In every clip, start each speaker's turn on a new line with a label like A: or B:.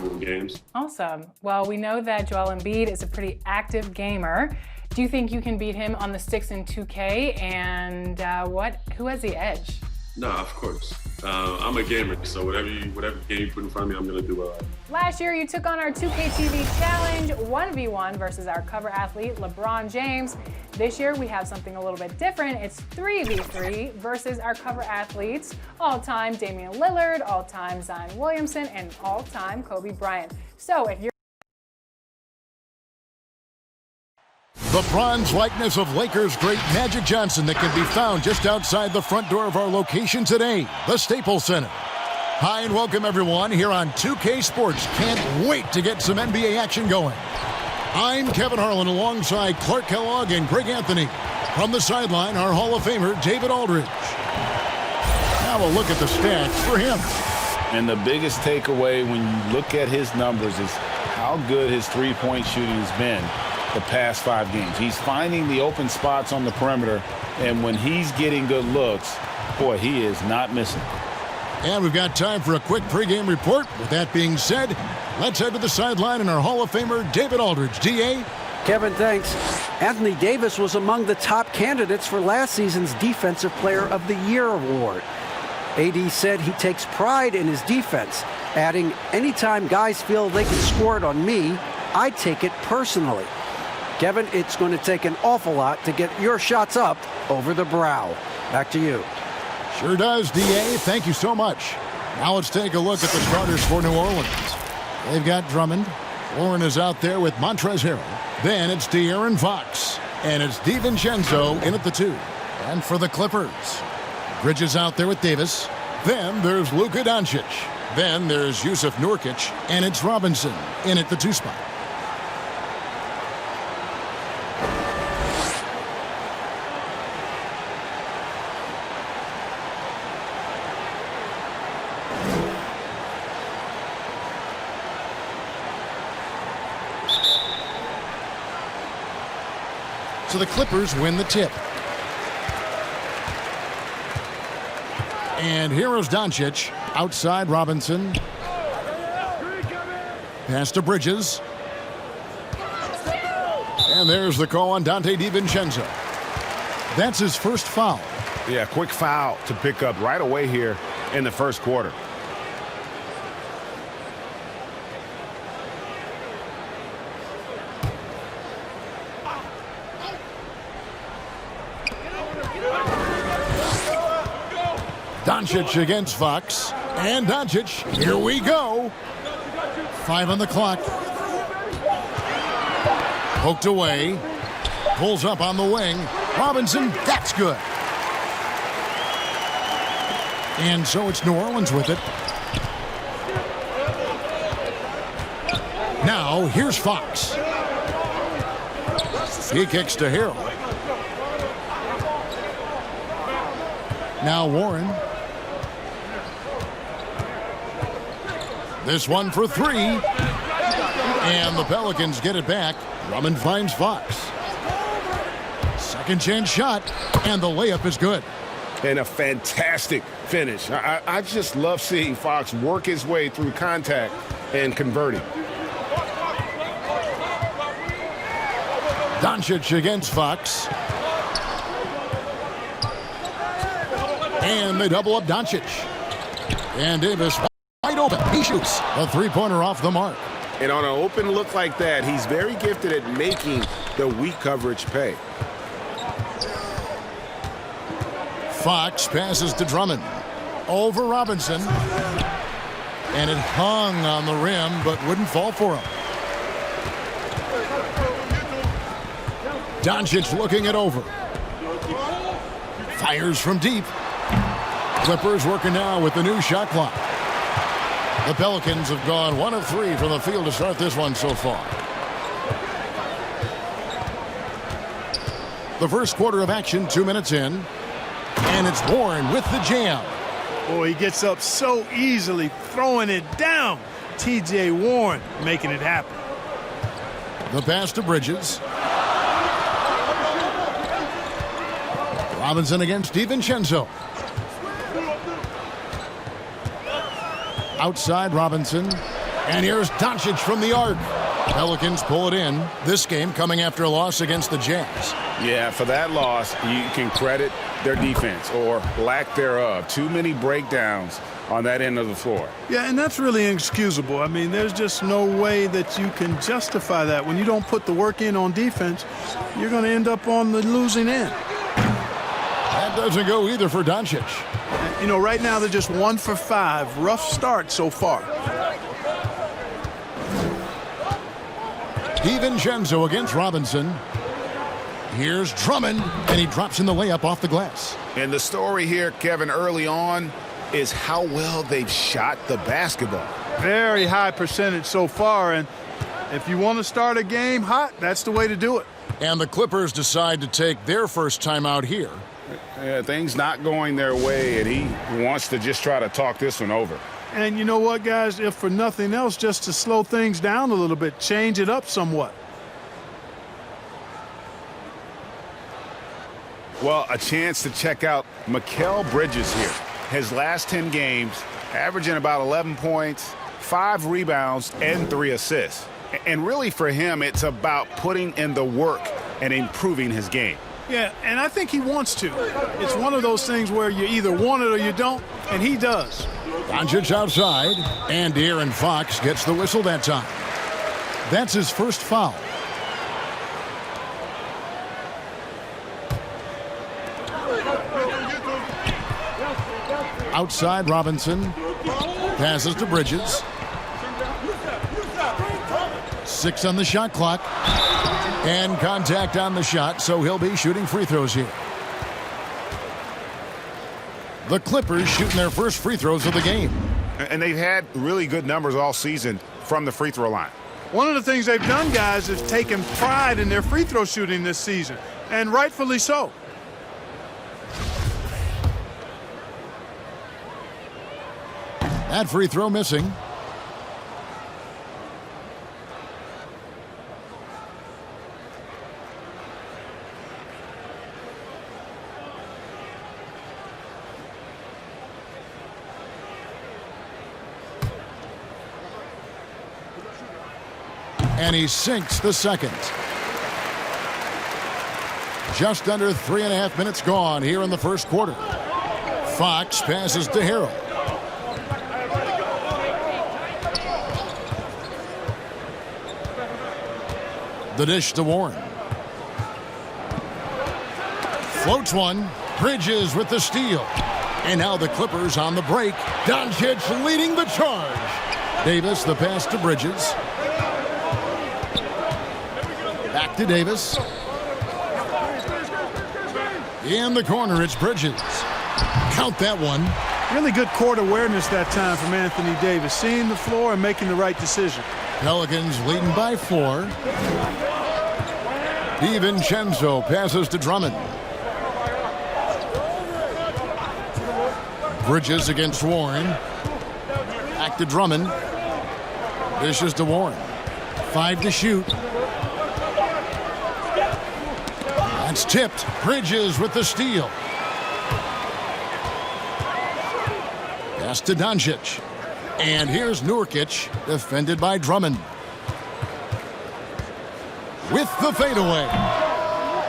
A: to win games.
B: Awesome. Well, we know that Joel Embiid is a pretty active gamer. Do you think you can beat him on the sticks in 2K? And who has the edge?
A: No, of course. I'm a gamer, so whatever game you put in front of me, I'm gonna do well.
B: Last year, you took on our 2K TV challenge, 1v1 versus our cover athlete, LeBron James. This year, we have something a little bit different. It's 3v3 versus our cover athletes, all-time Damian Lillard, all-time Zion Williamson, and all-time Kobe Bryant. So if you're
C: The bronze likeness of Lakers great Magic Johnson that can be found just outside the front door of our location today, the Staples Center. Hi and welcome everyone here on 2K Sports. Can't wait to get some NBA action going. I'm Kevin Harlan alongside Clark Kellogg and Greg Anthony. From the sideline, our Hall of Famer, David Aldridge. Now a look at the stats for him.
D: And the biggest takeaway when you look at his numbers is how good his three-point shooting has been the past 5 games. He's finding the open spots on the perimeter, and when he's getting good looks, boy, he is not missing.
C: And we've got time for a quick pregame report. With that being said, let's head to the sideline and our Hall of Famer, David Aldridge. D.A.?
E: Kevin, thanks. Anthony Davis was among the top candidates for last season's Defensive Player of the Year award. AD said he takes pride in his defense, adding, anytime guys feel they can score it on me, I take it personally. Kevin, it's going to take an awful lot to get your shots up over the brow. Back to you.
C: Sure does, D.A. Thank you so much. Now let's take a look at the starters for New Orleans. They've got Drummond. Warren is out there with Montrezl Harrell. Then it's De'Aaron Fox. And it's DiVincenzo in at the 2. And for the Clippers, Bridges out there with Davis. Then there's Luka Doncic. Then there's Yusuf Nurkic. And it's Robinson in at the 2 spot. So the Clippers win the tip. And here is Doncic. Outside Robinson. Pass to Bridges. And there's the call on Dante DiVincenzo. That's his first foul.
D: Yeah, quick foul to pick up right away here in the first quarter.
C: Doncic against Fox. And Doncic, here we go. 5 on the clock. Poked away. Pulls up on the wing. Robinson, that's good. And so it's New Orleans with it. Now, here's Fox. He kicks to Harrell. Now Warren. This one for 3. And the Pelicans get it back. Drummond finds Fox. Second chance shot. And the layup is good.
D: And a fantastic finish. I just love seeing Fox work his way through contact and converting.
C: Doncic against Fox. And they double up Doncic. And Davis wide open. He shoots a 3-pointer off the mark.
D: And on an open look like that, he's very gifted at making the weak coverage pay.
C: Fox passes to Drummond. Over Robinson. And it hung on the rim, but wouldn't fall for him. Doncic looking it over. Fires from deep. Clippers working now with the new shot clock. The Pelicans have gone 1 of 3 from the field to start this one so far. The first quarter of action, 2 minutes in. And it's Warren with the jam.
F: Boy, he gets up so easily, throwing it down. T.J. Warren making it happen.
C: The pass to Bridges. Robinson against DiVincenzo. Outside Robinson. And here's Doncic from the arc. Pelicans pull it in. This game coming after a loss against the Jazz.
D: Yeah, for that loss, you can credit their defense or lack thereof. Too many breakdowns on that end of the floor.
F: Yeah, and that's really inexcusable. I mean, there's just no way that you can justify that. When you don't put the work in on defense, you're going to end up on the losing end.
C: That doesn't go either for Doncic.
F: You know, right now they're just 1 for 5. Rough start so far.
C: DiVincenzo against Robinson. Here's Drummond, and he drops in the layup off the glass.
D: And the story here, Kevin, early on is how well they've shot the basketball.
F: Very high percentage so far, and if you want to start a game hot, that's the way to do it.
C: And the Clippers decide to take their first time out here.
D: Yeah, things not going their way, and he wants to just try to talk this one over.
F: And you know what, guys? If for nothing else, just to slow things down a little bit, change it up somewhat.
D: Well, a chance to check out Mikal Bridges here. His last 10 games, averaging about 11 points, 5 rebounds, and 3 assists. And really for him, it's about putting in the work and improving his game.
F: Yeah, and I think he wants to. It's one of those things where you either want it or you don't, and he does.
C: Doncic outside, and De'Aaron Fox gets the whistle that time. That's his first foul. Outside, Robinson passes to Bridges. 6 on the shot clock. And contact on the shot, so he'll be shooting free throws here. The Clippers shooting their first free throws of the game.
D: And they've had really good numbers all season from the free throw line.
F: One of the things they've done, guys, is taken pride in their free throw shooting this season, and rightfully so.
C: That free throw missing. And he sinks the second. Just under 3.5 minutes gone here in the first quarter. Fox passes to Harrell. The dish to Warren. Floats one. Bridges with the steal. And now the Clippers on the break. Doncic leading the charge. Davis the pass to Bridges. Back to Davis. In the corner, it's Bridges. Count that one.
F: Really good court awareness that time from Anthony Davis, seeing the floor and making the right decision.
C: Pelicans leading by 4. DiVincenzo passes to Drummond. Bridges against Warren. Back to Drummond. Dishes to Warren. 5 to shoot. That's tipped. Bridges with the steal. Pass to Doncic. And here's Nurkic, defended by Drummond. With the fadeaway.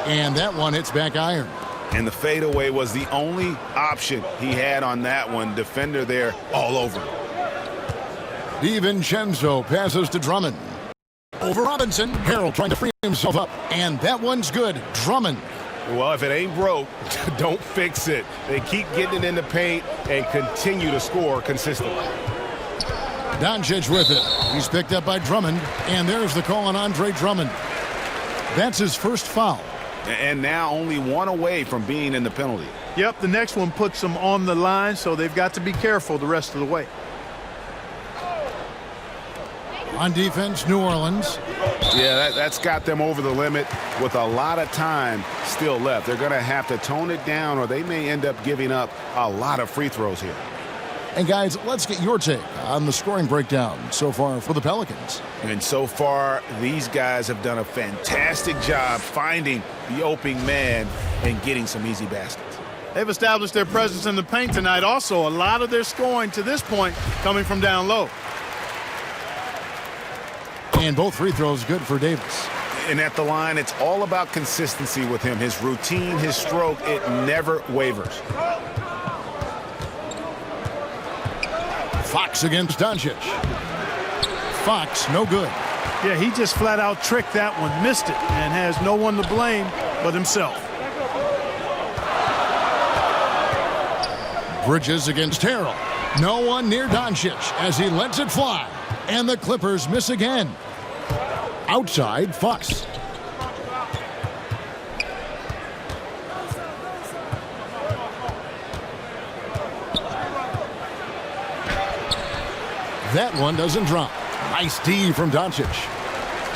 C: And that one hits back iron.
D: And the fadeaway was the only option he had on that one. Defender there all over.
C: DiVincenzo passes to Drummond. Over Robinson. Harrell trying to free himself up. And that one's good. Drummond.
D: Well, if it ain't broke, don't fix it. They keep getting it in the paint and continue to score consistently.
C: Doncic with it. He's picked up by Drummond. And there's the call on Andre Drummond. That's his first foul.
D: And now only 1 away from being in the penalty.
F: Yep, the next one puts them on the line, so they've got to be careful the rest of the way.
C: On defense, New Orleans.
D: Yeah, that's got them over the limit with a lot of time still left. They're going to have to tone it down, or they may end up giving up a lot of free throws here.
C: And guys, let's get your take on the scoring breakdown so far for the Pelicans.
D: And so far, these guys have done a fantastic job finding the opening man and getting some easy baskets.
F: They've established their presence in the paint tonight. Also, a lot of their scoring to this point coming from down low.
C: And both free throws good for Davis.
D: And at the line, it's all about consistency with him. His routine, his stroke, it never wavers.
C: Fox against Doncic. Fox, no good.
F: Yeah, he just flat out tricked that one, missed it, and has no one to blame but himself.
C: Bridges against Harrell. No one near Doncic as he lets it fly. And the Clippers miss again. Outside, Fox. That one doesn't drop. Nice D from Doncic.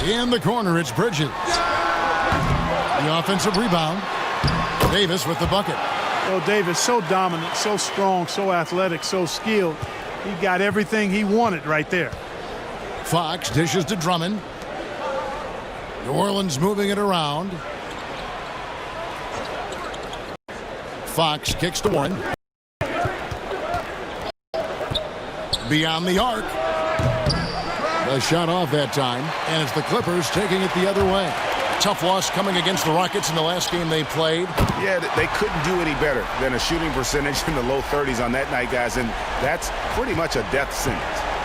C: In the corner, it's Bridges. The offensive rebound. Davis with the bucket.
F: Oh, Davis, so dominant, so strong, so athletic, so skilled. He got everything he wanted right there.
C: Fox dishes to Drummond. New Orleans moving it around. Fox kicks to one. Beyond the arc. The shot off that time, and it's the Clippers taking it the other way. Tough loss coming against the Rockets in the last game they played.
D: Yeah, they couldn't do any better than a shooting percentage in the low 30s on that night, guys, and that's pretty much a death sentence.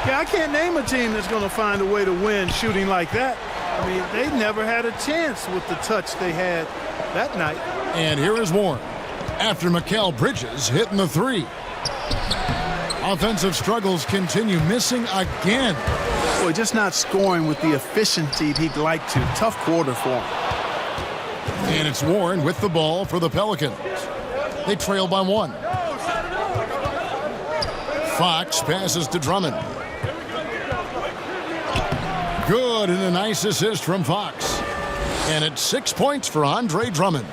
F: Yeah, I can't name a team that's going to find a way to win shooting like that. I mean, they never had a chance with the touch they had that night.
C: And here is Warren after Mikal Bridges hitting the three. Offensive struggles continue, missing again.
F: Boy, just not scoring with the efficiency he'd like to. Tough quarter for him.
C: And it's Warren with the ball for the Pelicans. They trail by one. Fox passes to Drummond. Good, and a nice assist from Fox. And it's 6 points for Andre Drummond.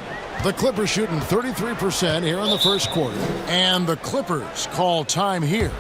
C: The Clippers shooting 33% here in the first quarter. And the Clippers call time here.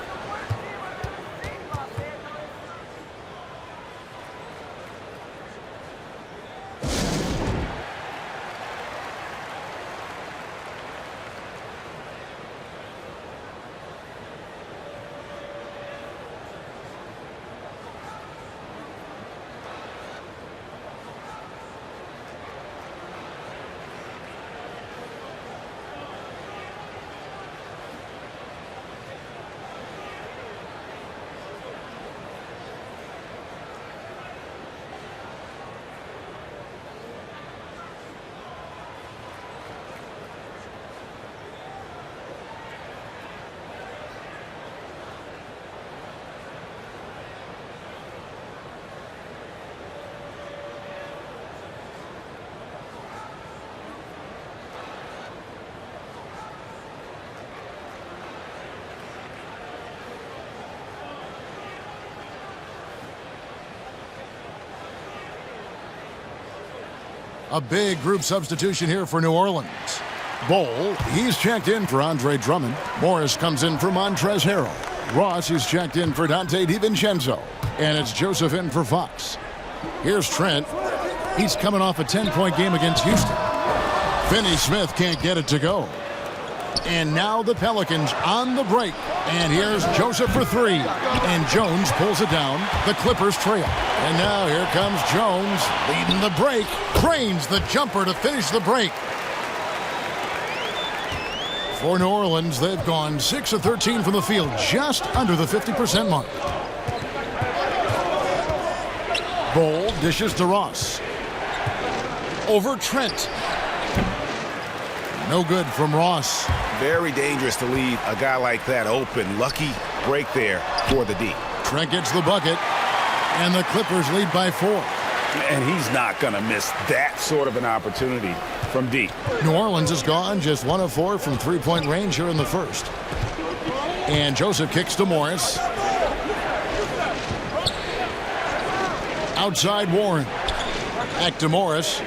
C: A big group substitution here for New Orleans. Bol, he's checked in for Andre Drummond. Morris comes in for Montrezl Harrell. Ross is checked in for Dante DiVincenzo. And it's Joseph in for Fox. Here's Trent. He's coming off a 10-point game against Houston. Finney Smith can't get it to go. And now the Pelicans on the break. And here's Joseph for three. And Jones pulls it down. The Clippers trail. And now here comes Jones leading the break. Cranes the jumper to finish the break. For New Orleans, they've gone 6 of 13 from the field, just under the 50% mark. Bol dishes to Ross. Over Trent. No good from Ross.
D: Very dangerous to leave a guy like that open. Lucky break there for the D.
C: Trent gets the bucket, and the Clippers lead by 4.
D: And he's not going to miss that sort of an opportunity from D.
C: New Orleans is gone just 1 of 4 from three-point range here in the first. And Joseph kicks to Morris. Outside Warren. Back to Morris.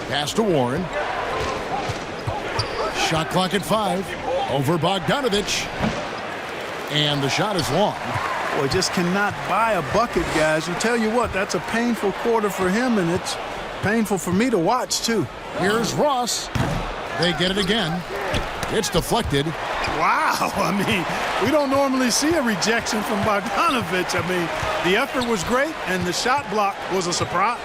C: Pass to Warren. Shot clock at 5. Over Bogdanovich. And the shot is long.
F: Boy, just cannot buy a bucket, guys. And tell you what, that's a painful quarter for him, and it's painful for me to watch, too.
C: Here's Ross. They get it again. It's deflected.
F: Wow. I mean, we don't normally see a rejection from Bogdanovich. I mean, the effort was great, and the shot block was a surprise.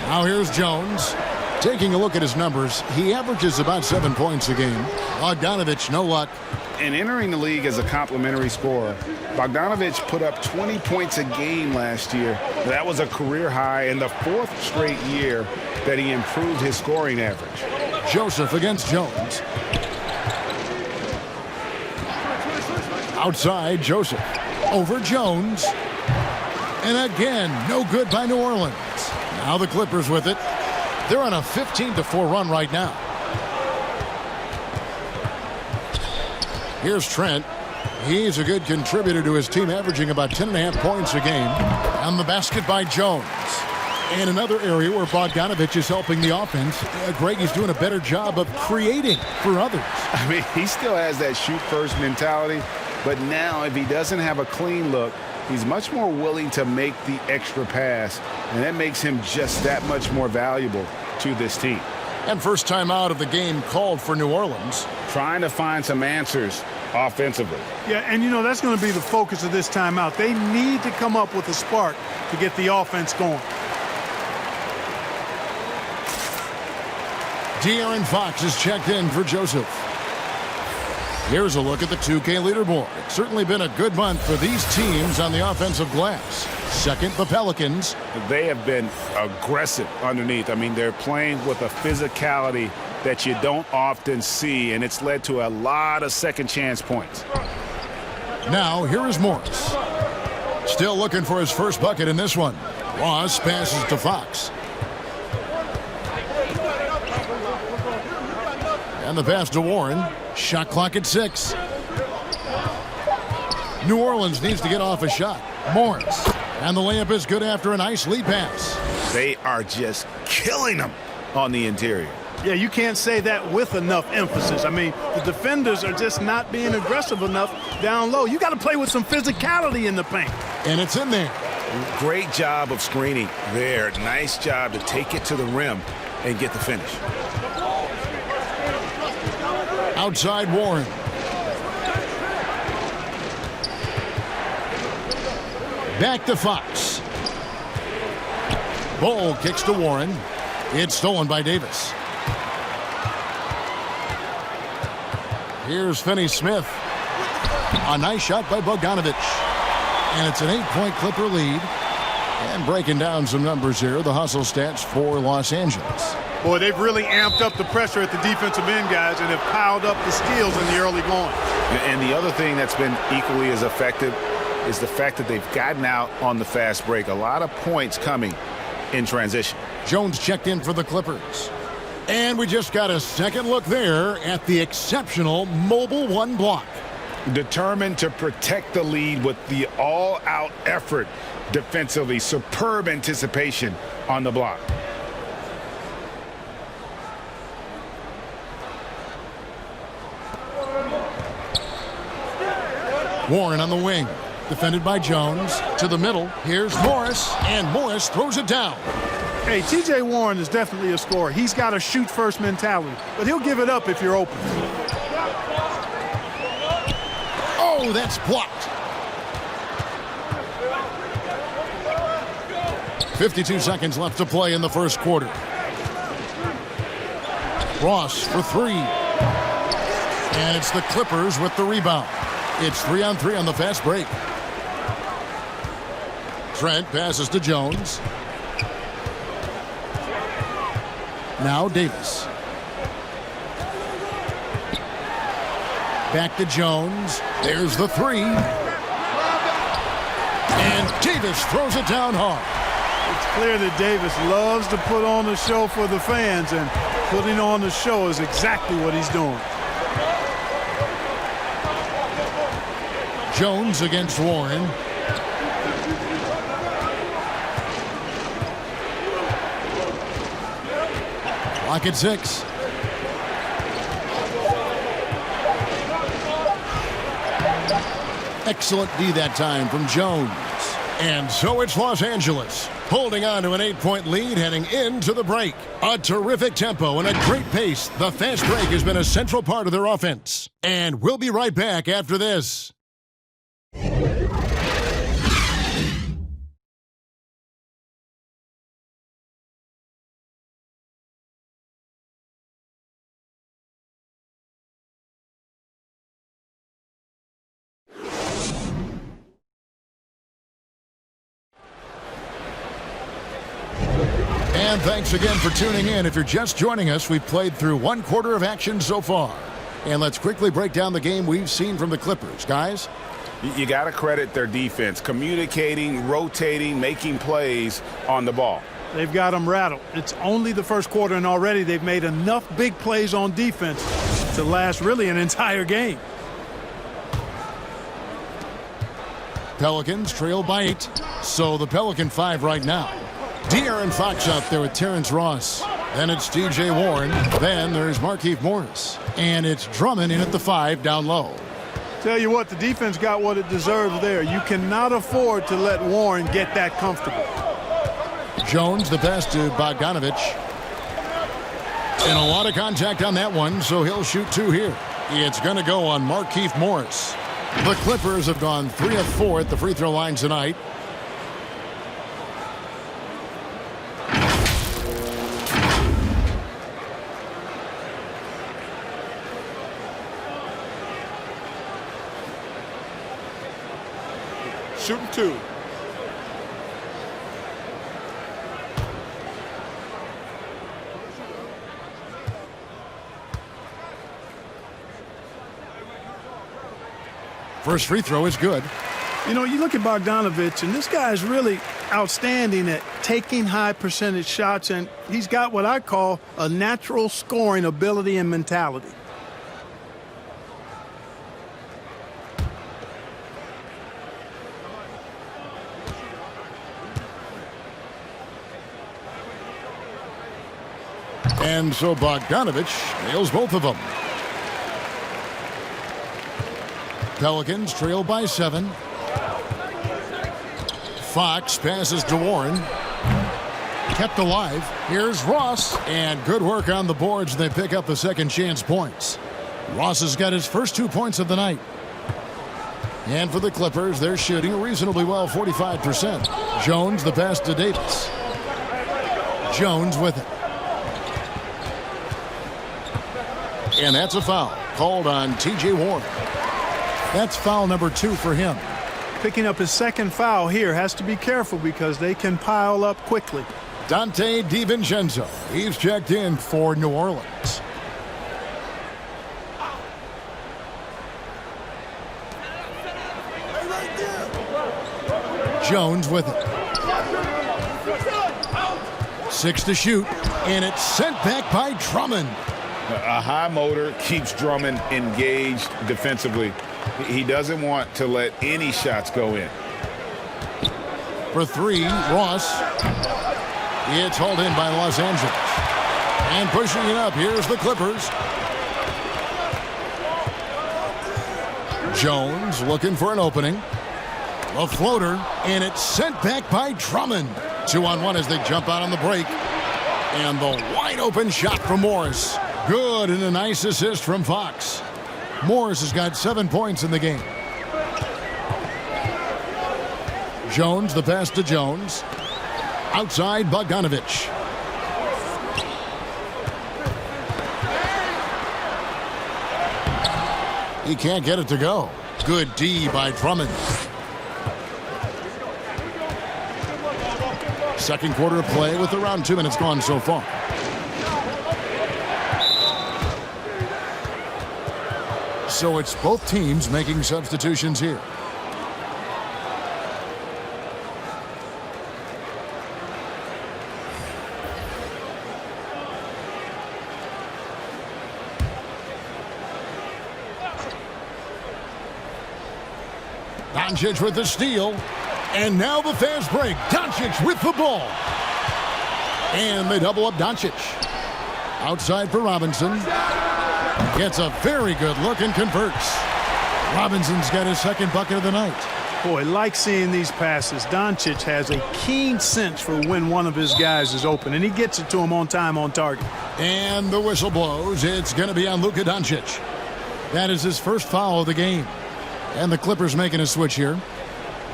C: Now here's Jones. Taking a look at his numbers, he averages about 7 points a game. Bogdanovich, no luck.
D: And entering the league as a complimentary scorer, Bogdanovich put up 20 points a game last year. That was a career high in the 4th straight year that he improved his scoring average.
C: Joseph against Jones. Outside, Joseph. Over Jones. And again, no good by New Orleans. Now the Clippers with it. They're on a 15-4 run right now. Here's Trent. He's a good contributor to his team, averaging about 10.5 points a game. On the basket by Jones. And another area where Bogdanovich is helping the offense. Greg is doing a better job of creating for others.
D: I mean, he still has that shoot-first mentality, but now if he doesn't have a clean look, he's much more willing to make the extra pass, and that makes him just that much more valuable to this team.
C: And first time out of the game called for New Orleans.
D: Trying to find some answers offensively.
F: Yeah, and you know, that's going to be the focus of this timeout. They need to come up with a spark to get the offense going.
C: De'Aaron Fox is checked in for Joseph. Here's a look at the 2K leaderboard. It's certainly been a good month for these teams on the offensive glass. Second, the Pelicans.
D: They have been aggressive underneath. I mean, they're playing with a physicality that you don't often see, and it's led to a lot of second chance points.
C: Now, here is Morris. Still looking for his first bucket in this one. Ross passes to Fox. And the pass to Warren. Shot clock at 6. New Orleans needs to get off a shot. Morris. And the layup is good after a nice lead pass.
D: They are just killing them on the interior.
F: Yeah, you can't say that with enough emphasis. I mean, the defenders are just not being aggressive enough down low. You got to play with some physicality in the paint.
C: And it's in there.
D: Great job of screening there. Nice job to take it to the rim and get the finish.
C: Outside Warren. Back to Fox. Bull kicks to Warren. It's stolen by Davis. Here's Finney-Smith. A nice shot by Bogdanovich. And it's an 8-point Clipper lead. And breaking down some numbers here, the hustle stats for Los Angeles.
F: Boy, they've really amped up the pressure at the defensive end, guys, and have piled up the steals in the early going.
D: And the other thing that's been equally as effective is the fact that they've gotten out on the fast break. A lot of points coming in transition.
C: Jones checked in for the Clippers. And we just got a second look there at the exceptional mobile one block.
D: Determined to protect the lead with the all-out effort defensively. Superb anticipation on the block.
C: Warren on the wing. Defended by Jones. To the middle. Here's Morris. And Morris throws it down.
F: Hey, T.J. Warren is definitely a scorer. He's got a shoot-first mentality, but he'll give it up if you're open.
C: Oh, that's blocked. 52 seconds left to play in the first quarter. Ross for 3. And it's the Clippers with the rebound. It's 3-on-3 on the fast break. Trent passes to Jones. Now Davis. Back to Jones. There's the 3. And Davis throws it down hard.
F: It's clear that Davis loves to put on the show for the fans, and putting on the show is exactly what he's doing.
C: Jones against Warren. Clock at 6. Excellent D that time from Jones. And so it's Los Angeles holding on to an 8-point lead heading into the break. A terrific tempo and a great pace. The fast break has been a central part of their offense. And we'll be right back after this. And thanks again for tuning in. If you're just joining us, we've played through 1/4 of action so far. And let's quickly break down the game we've seen from the Clippers. Guys?
D: You got to credit their defense, communicating, rotating, making plays on the ball.
F: They've got them rattled. It's only the first quarter, and already they've made enough big plays on defense to last really an entire game.
C: Pelicans trail by 8. So the Pelican 5 right now. De'Aaron Fox out there with Terrence Ross. Then it's T.J. Warren. Then there's Markieff Morris. And it's Drummond in at the 5 down low.
F: Tell you what, the defense got what it deserves there. You cannot afford to let Warren get that comfortable.
C: Jones the pass to Bogdanovic. And a lot of contact on that one, so he'll shoot 2 here. It's going to go on Markieff Morris. The Clippers have gone 3 of 4 at the free throw line tonight.
F: Shooting 2.
C: First free throw is good.
F: You know, you look at Bogdanovic, and this guy is really outstanding at taking high percentage shots, and he's got what I call a natural scoring ability and mentality.
C: And so Bogdanovic nails both of them. Pelicans trail by 7. Fox passes to Warren. Kept alive. Here's Ross. And good work on the boards. They pick up the second chance points. Ross has got his first 2 points of the night. And for the Clippers, they're shooting reasonably well, 45%. Jones the pass to Davis. Jones with it. And that's a foul called on T.J. Warren. That's foul number 2 for him.
F: Picking up his second foul here. Has to be careful because they can pile up quickly.
C: Dante DiVincenzo. He's checked in for New Orleans. Jones with it. 6 to shoot. And it's sent back by Drummond.
D: A high motor keeps Drummond engaged defensively. He doesn't want to let any shots go in.
C: For 3, Ross. It's hauled in by Los Angeles. And pushing it up, here's the Clippers. Jones looking for an opening. A floater, and it's sent back by Drummond. 2-on-1 as they jump out on the break. And the wide open shot from Morris. Good, and a nice assist from Fox. Morris has got 7 points in the game. Jones, the pass to Jones. Outside, Bogdanovic. He can't get it to go. Good D by Drummond. Second quarter of play with around 2 minutes gone so far. So it's both teams making substitutions here. Doncic with the steal. And now the fast break. Doncic with the ball. And they double up Doncic. Outside for Robinson. Gets a very good look and converts. Robinson's got his second bucket of the night.
F: Boy, like seeing these passes. Doncic has a keen sense for when one of his guys is open, and he gets it to him on time, on target.
C: And the whistle blows. It's going to be on Luka Doncic. That is his first foul of the game. And the Clippers making a switch here.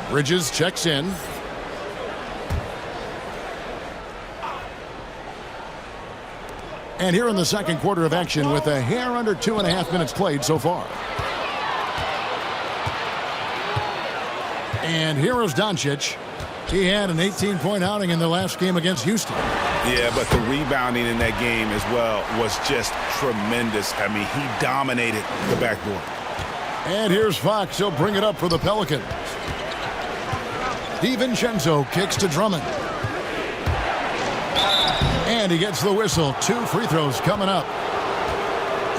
C: Bridges checks in. And here in the second quarter of action with a hair under 2.5 minutes played so far. And here is Doncic. He had an 18-point outing in the last game against Houston.
D: Yeah, but the rebounding in that game as well was just tremendous. I mean, he dominated the backboard.
C: And here's Fox. He'll bring it up for the Pelicans. DiVincenzo kicks to Drummond. And he gets the whistle. 2 free throws coming up.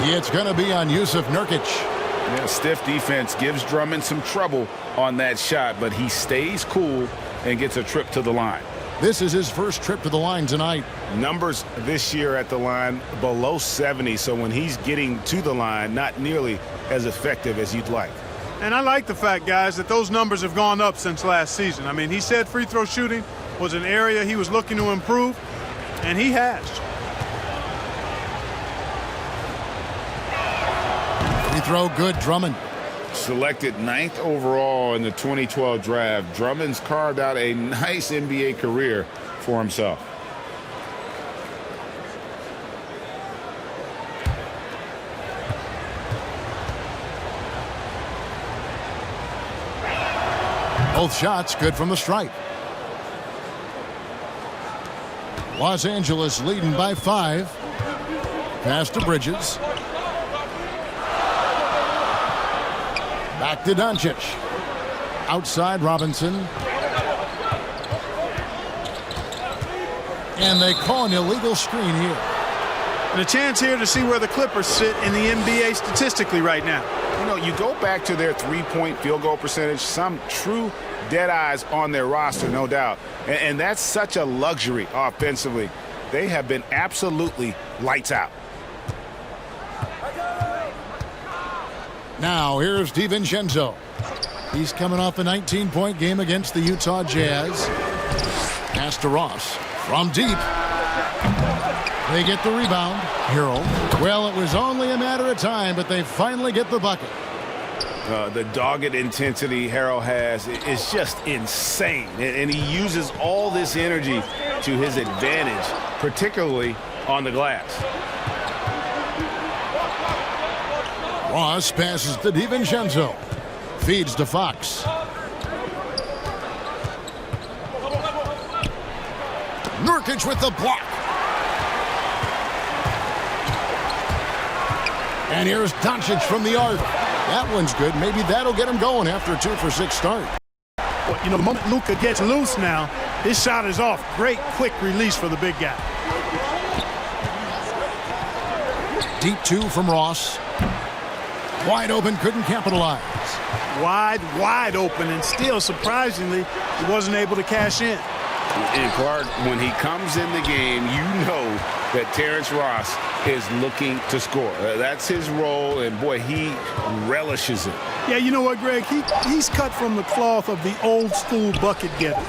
C: It's going to be on Yusuf Nurkic.
D: Yeah, stiff defense gives Drummond some trouble on that shot, but he stays cool and gets a trip to the line.
C: This is his first trip to the line tonight.
D: Numbers this year at the line below 70, so when he's getting to the line, not nearly as effective as you'd like.
F: And I like the fact, guys, that those numbers have gone up since last season. I mean, he said free throw shooting was an area he was looking to improve, and he has.
C: Free throw good, Drummond.
D: Selected 9th overall in the 2012 draft, Drummond's carved out a nice NBA career for himself.
C: Both shots good from the stripe. Los Angeles leading by 5. Pass to Bridges. Back to Doncic. Outside Robinson. And they call an illegal screen here.
F: And a chance here to see where the Clippers sit in the NBA statistically right now.
D: You know, you go back to their three-point field goal percentage, some true dead eyes on their roster, no doubt. And that's such a luxury offensively. They have been absolutely lights out.
C: Now here's DiVincenzo. He's coming off a 19-point game against the Utah Jazz. Pass to Ross from deep. They get the rebound. Hero. Well, it was only a matter of time, but they finally get the bucket.
D: The dogged intensity Harrell has is just insane. And he uses all this energy to his advantage, particularly on the glass.
C: Ross passes to DiVincenzo. Feeds to Fox. Nurkic with the block. And here's Doncic from the arc. That one's good. Maybe that'll get him going after a 2-for-6 start.
F: Well, you know, the moment Luka gets loose now, his shot is off. Great quick release for the big guy.
C: Deep 2 from Ross. Wide open, couldn't capitalize.
F: Wide open, and still, surprisingly, he wasn't able to cash in.
D: And Clark, when he comes in the game, you know that Terrence Ross is looking to score. That's his role, and boy, he relishes it.
F: Yeah, you know what, Greg? He's cut from the cloth of the old school bucket getters,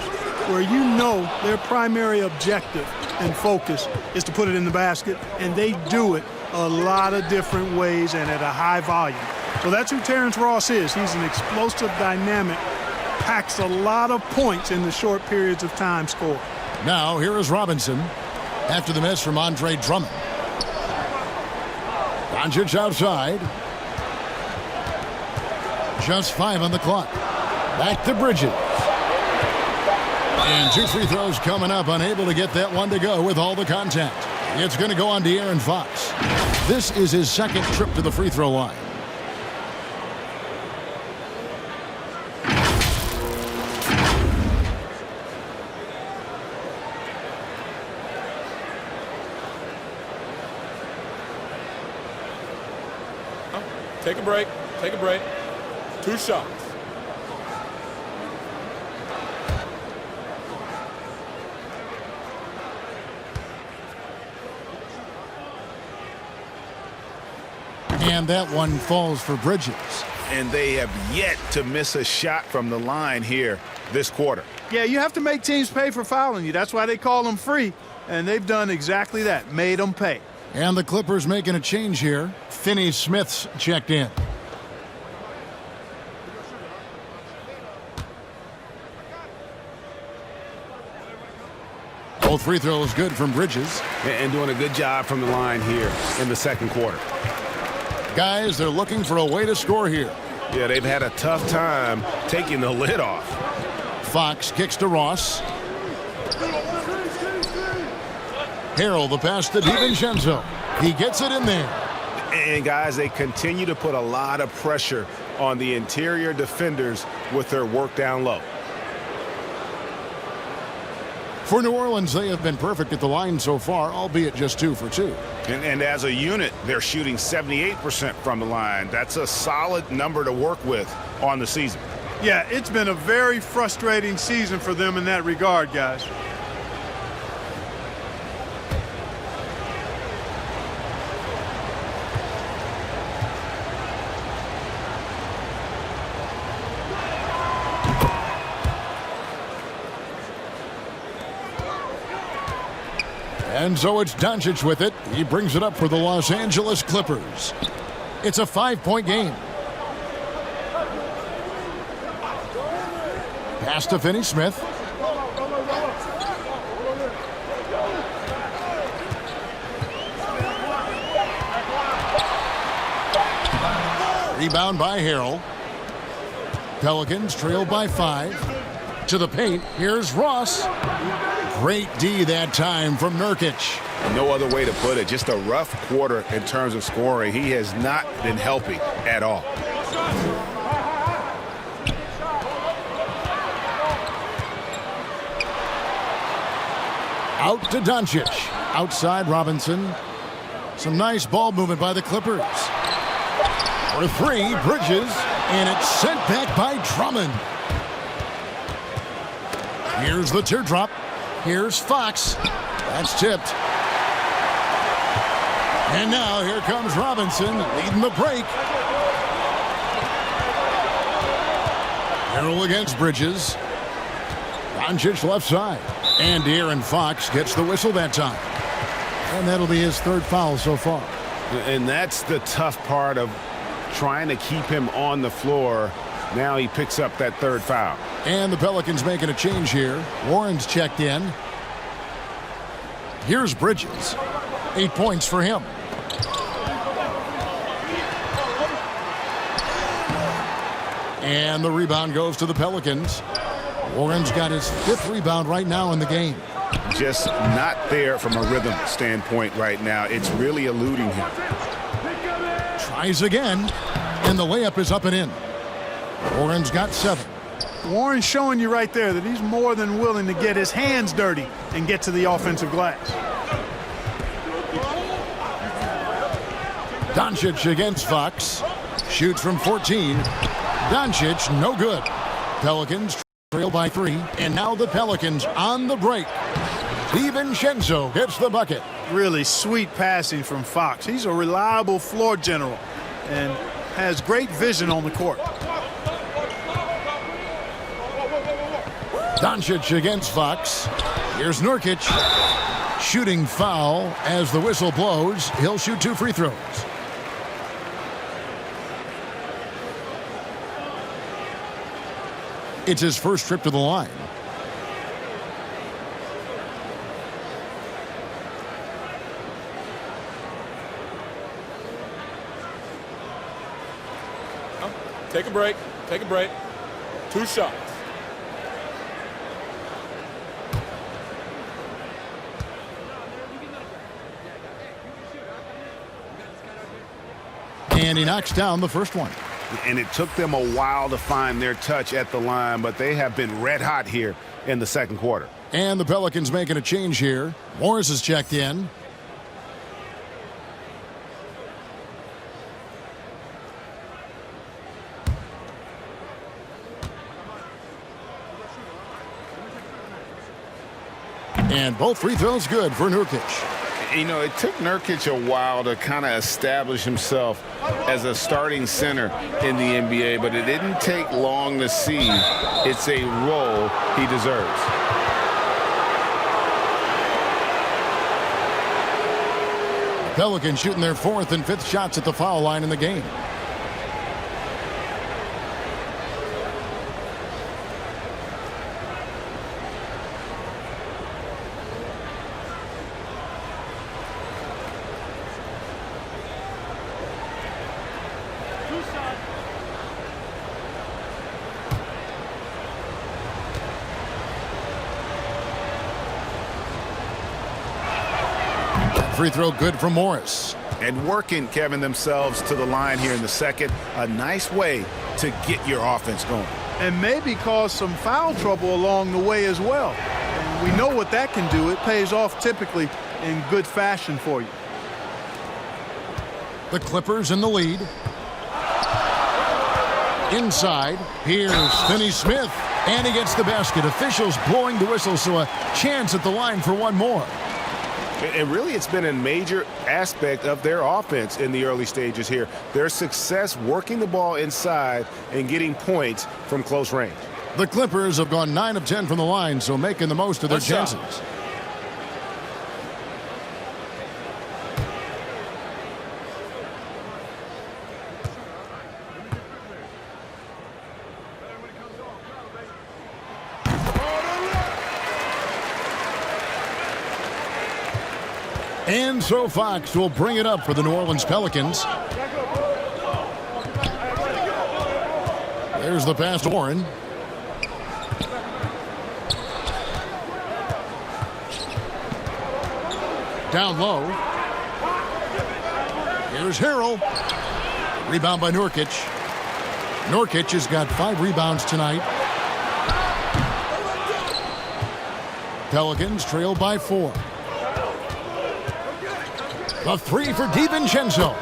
F: where you know their primary objective and focus is to put it in the basket, and they do it a lot of different ways and at a high volume. So that's who Terrence Ross is. He's an explosive, dynamic, packs a lot of points in the short periods of time scored.
C: Now here is Robinson after the miss from Andre Drummond. Doncic outside. Just 5 on the clock. Back to Bridges. And 2 free throws coming up. Unable to get that one to go with all the contact. It's going to go on De'Aaron Fox. This is his second trip to the free throw line.
G: Take a break. Take a break. 2 shots.
C: And that one falls for Bridges.
D: and they have yet to miss a shot from the line here this quarter.
F: Yeah, you have to make teams pay for fouling you. That's why they call them free, and they've done exactly that, made them pay.
C: And the Clippers making a change here. Finney Smith's checked in. Both free throws good from Bridges.
D: And doing a good job from the line here in the second quarter.
C: Guys, they're looking for a way to score here.
D: Yeah, they've had a tough time taking the lid off.
C: Fox kicks to Ross. Harrell, the pass to DiVincenzo. He gets it in there.
D: And guys, they continue to put a lot of pressure on the interior defenders with their work down low.
C: For New Orleans, they have been perfect at the line so far, albeit just 2 for 2.
D: And as a unit, they're shooting 78% from the line. That's a solid number to work with on the season.
F: Yeah, it's been a very frustrating season for them in that regard, guys.
C: And so it's Doncic with it. He brings it up for the Los Angeles Clippers. It's a 5-point game. Pass to Finney Smith. Rebound by Harrell. Pelicans trail by 5. To the paint, here's Ross. Great D that time from Nurkic.
D: No other way to put it. Just a rough quarter in terms of scoring. He has not been helping at all.
C: Out to Doncic. Outside Robinson. Some nice ball movement by the Clippers. For 3, Bridges. And it's sent back by Drummond. Here's the teardrop. Here's Fox. That's tipped. And now here comes Robinson leading the break. Harrell against Bridges. Doncic left side. And De'Aaron Fox gets the whistle that time. And that'll be his 3rd foul so far.
D: And that's the tough part of trying to keep him on the floor. Now he picks up that 3rd foul.
C: And the Pelicans making a change here. Warren's checked in. Here's Bridges. 8 points for him. And the rebound goes to the Pelicans. Warren's got his 5th rebound right now in the game.
D: Just not there from a rhythm standpoint right now. It's really eluding him.
C: Tries again. And the layup is up and in. Warren's got 7.
F: Warren's showing you right there that he's more than willing to get his hands dirty and get to the offensive glass.
C: Doncic against Fox. Shoots from 14. Doncic, no good. Pelicans trail by 3. And now the Pelicans on the break. DiVincenzo gets the bucket.
F: Really sweet passing from Fox. He's a reliable floor general and has great vision on the court.
C: Doncic against Fox. Here's Nurkic. Shooting foul as the whistle blows. He'll shoot 2 free throws. It's his first trip to the line.
G: Take a break. Take a break. 2 shots.
C: And he knocks down the first one.
D: And it took them a while to find their touch at the line, but they have been red hot here in the second quarter.
C: And the Pelicans making a change here. Morris is checked in. And both free throws good for Nurkic.
D: You know, it took Nurkic a while to kind of establish himself as a starting center in the NBA, but it didn't take long to see it's a role he deserves.
C: Pelicans shooting their 4th and 5th shots at the foul line in the game. Free throw good for Morris.
D: And working, Kevin, themselves to the line here in the second. A nice way to get your offense going.
F: And maybe cause some foul trouble along the way as well. And we know what that can do. It pays off typically in good fashion for you.
C: The Clippers in the lead. Inside, here's Finney Smith. And he gets the basket. Officials blowing the whistle, so a chance at the line for one more.
D: And really, it's been a major aspect of their offense in the early stages here. Their success working the ball inside and getting points from close range.
C: The Clippers have gone 9 of 10 from the line, so making the most of their chances. And so Fox will bring it up for the New Orleans Pelicans. There's the pass to Warren. Down low. Here's Harrell. Rebound by Nurkic. Nurkic has got 5 rebounds tonight. Pelicans trail by 4. The 3 for DiVincenzo.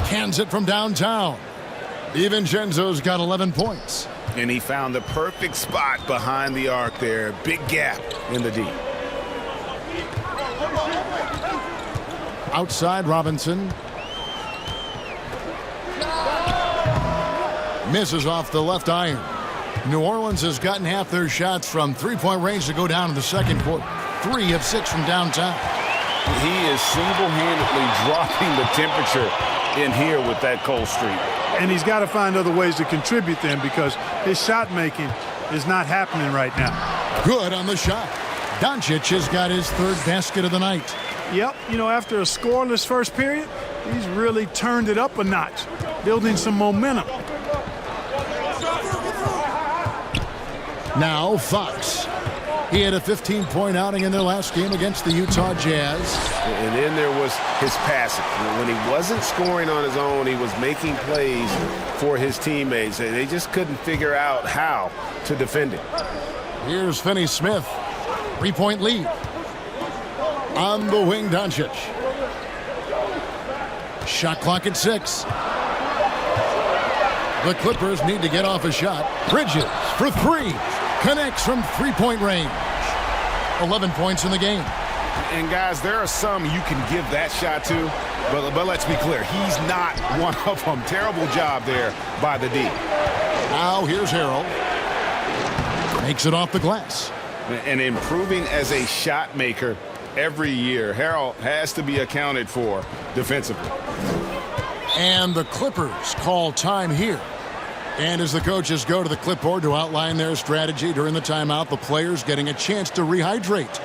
C: Cans it from downtown. DiVincenzo's got 11 points.
D: And he found the perfect spot behind the arc there. Big gap in the D.
C: Outside Robinson. Misses off the left iron. New Orleans has gotten half their shots from three-point range to go down in the second quarter. 3 of 6 from downtown.
D: He is single-handedly dropping the temperature in here with that cold streak.
F: And he's got to find other ways to contribute then, because his shot making is not happening right now.
C: Good on the shot. Doncic has got his 3rd basket of the night.
F: Yep, you know, after a scoreless first period, he's really turned it up a notch, building some momentum.
C: Now Fox. He had a 15-point outing in their last game against the Utah Jazz.
D: And then there was his passing. When he wasn't scoring on his own, he was making plays for his teammates. They just couldn't figure out how to defend him.
C: Here's Finney Smith. 3-point lead. On the wing, Doncic. Shot clock at 6. The Clippers need to get off a shot. Bridges for 3. Connects from 3-point range. 11 points in the game.
D: And guys, there are some you can give that shot to, but let's be clear, he's not one of them. Terrible job there by the D.
C: Now here's Harrell. Makes it off the glass.
D: And improving as a shot maker every year. Harrell has to be accounted for defensively.
C: And the Clippers call time here. And as the coaches go to the clipboard to outline their strategy during the timeout, the players getting a chance to rehydrate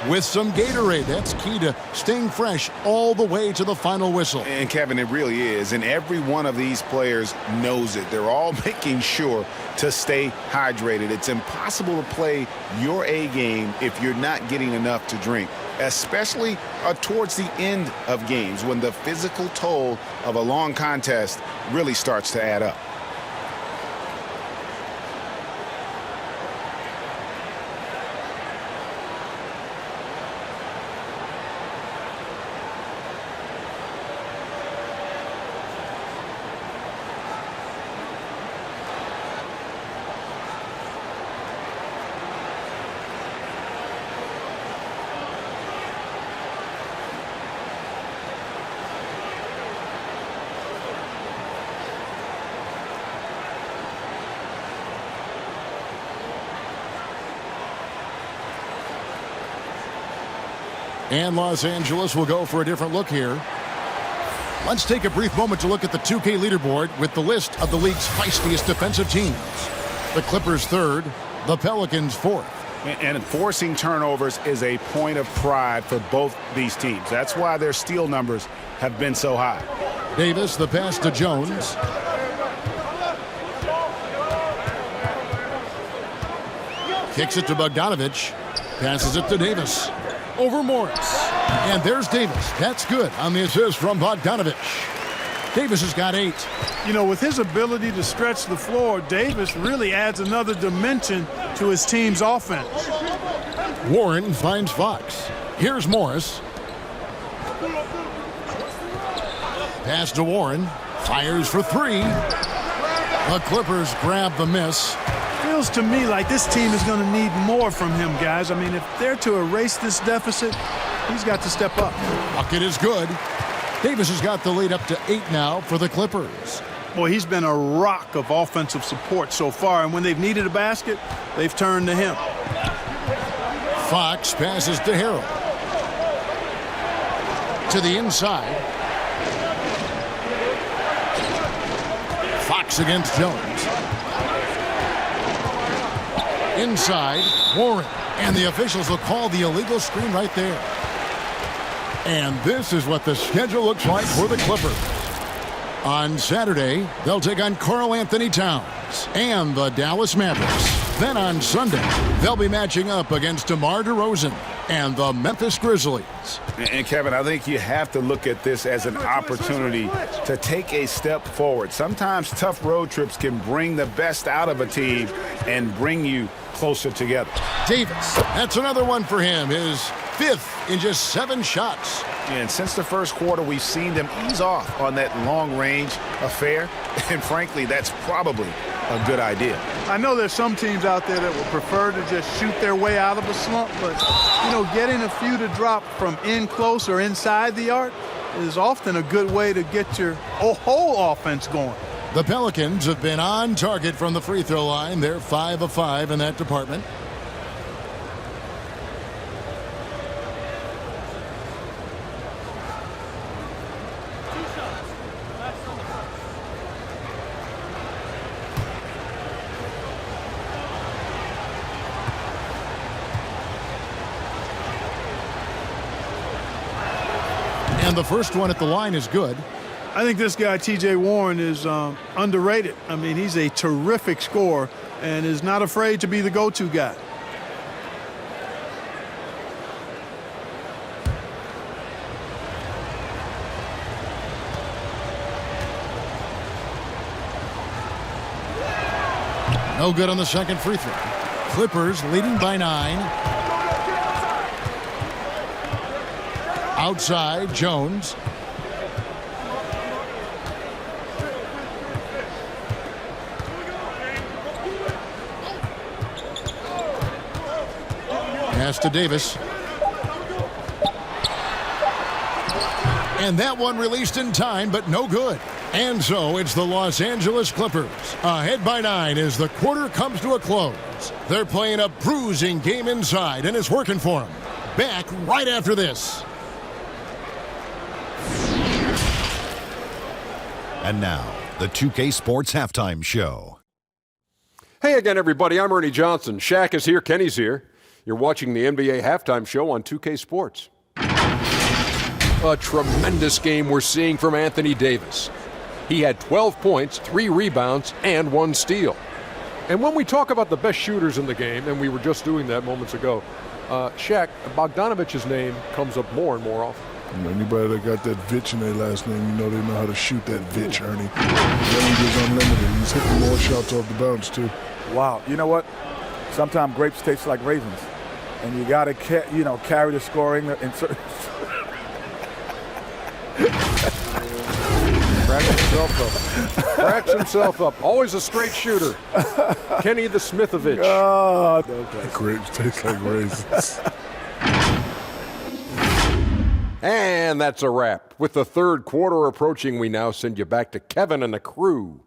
C: with some Gatorade. That's key to staying fresh all the way to the final whistle.
D: And Kevin, it really is. And every one of these players knows it. They're all making sure to stay hydrated. It's impossible to play your A game if you're not getting enough to drink, especially towards the end of games when the physical toll of a long contest really starts to add up.
C: And Los Angeles will go for a different look here. Let's take a brief moment to look at the 2K leaderboard with the list of the league's feistiest defensive teams. The Clippers third, the Pelicans fourth.
D: And forcing turnovers is a point of pride for both these teams. That's why their steal numbers have been so high.
C: Davis, the pass to Jones. Kicks it to Bogdanovich. Passes it to Davis. Over Morris. And there's Davis. That's good on the assist from Bogdanovich. Davis has got 8.
F: You know, with his ability to stretch the floor, Davis really adds another dimension to his team's offense.
C: Warren finds Fox. Here's Morris. Pass to Warren. Fires for 3. The Clippers grab the miss.
F: Feels to me like this team is going to need more from him, guys. I mean, if they're to erase this deficit, he's got to step up.
C: Bucket is good. Davis has got the lead up to 8 now for the Clippers.
F: Boy, he's been a rock of offensive support so far, and when they've needed a basket, they've turned to him.
C: Fox passes to Harrell. To the inside. Fox against Jones. Inside, Warren. And the officials will call the illegal screen right there. And this is what the schedule looks like for the Clippers. On Saturday, they'll take on Karl Anthony Towns and the Dallas Mavericks. Then on Sunday, they'll be matching up against DeMar DeRozan and the Memphis Grizzlies.
D: And Kevin, I think you have to look at this as an opportunity to take a step forward. Sometimes tough road trips can bring the best out of a team and bring you closer together.
C: Davis, that's another one for him. His 5th in just 7 shots.
D: And since the first quarter, we've seen them ease off on that long-range affair. And frankly, that's probably a good idea.
F: I know there's some teams out there that would prefer to just shoot their way out of a slump, but, you know, getting a few to drop from in close or inside the arc is often a good way to get your whole offense going.
C: The Pelicans have been on target from the free throw line. They're 5 of 5 in that department. And the first one at the line is good.
F: I think this guy, T.J. Warren, is underrated. I mean, he's a terrific scorer and is not afraid to be the go-to guy.
C: No good on the second free throw. Clippers leading by 9. Outside, Jones. Pass to Davis. And that one released in time, but no good. And so it's the Los Angeles Clippers ahead by 9 as the quarter comes to a close. They're playing a bruising game inside, and it's working for them. Back right after this.
H: And now, the 2K Sports Halftime Show.
I: Hey again, everybody. I'm Ernie Johnson. Shaq is here. Kenny's here. You're watching the NBA Halftime Show on 2K Sports. A tremendous game we're seeing from Anthony Davis. He had 12 points, 3 rebounds, and 1 steal. And when we talk about the best shooters in the game, and we were just doing that moments ago, Shaq, Bogdanovich's name comes up more and more often.
J: Anybody that got that Vitch in their last name, you know they know how to shoot that Vitch, Ernie. Range is unlimited. He's hitting more shots off the bounce, too.
K: Wow. You know what? Sometimes grapes taste like raisins. And you got to, carry the scoring in certain...
I: Cracks himself up. Always a straight shooter. Kenny the Smithovich.
K: Oh, okay.
J: Grapes taste like raisins.
I: And that's a wrap. With the third quarter approaching, we now send you back to Kevin and the crew.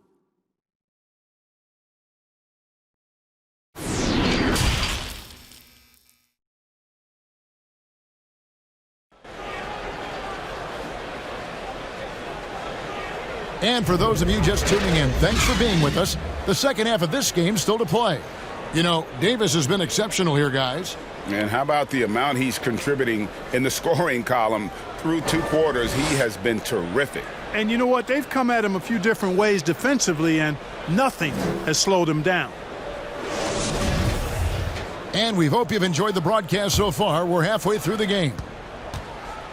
C: And for those of you just tuning in, thanks for being with us. The second half of this game still to play. You know, Davis has been exceptional here, guys.
D: And how about the amount he's contributing in the scoring column through 2 quarters? He has been terrific.
F: And you know what? They've come at him a few different ways defensively, and nothing has slowed him down.
C: And we hope you've enjoyed the broadcast so far. We're halfway through the game.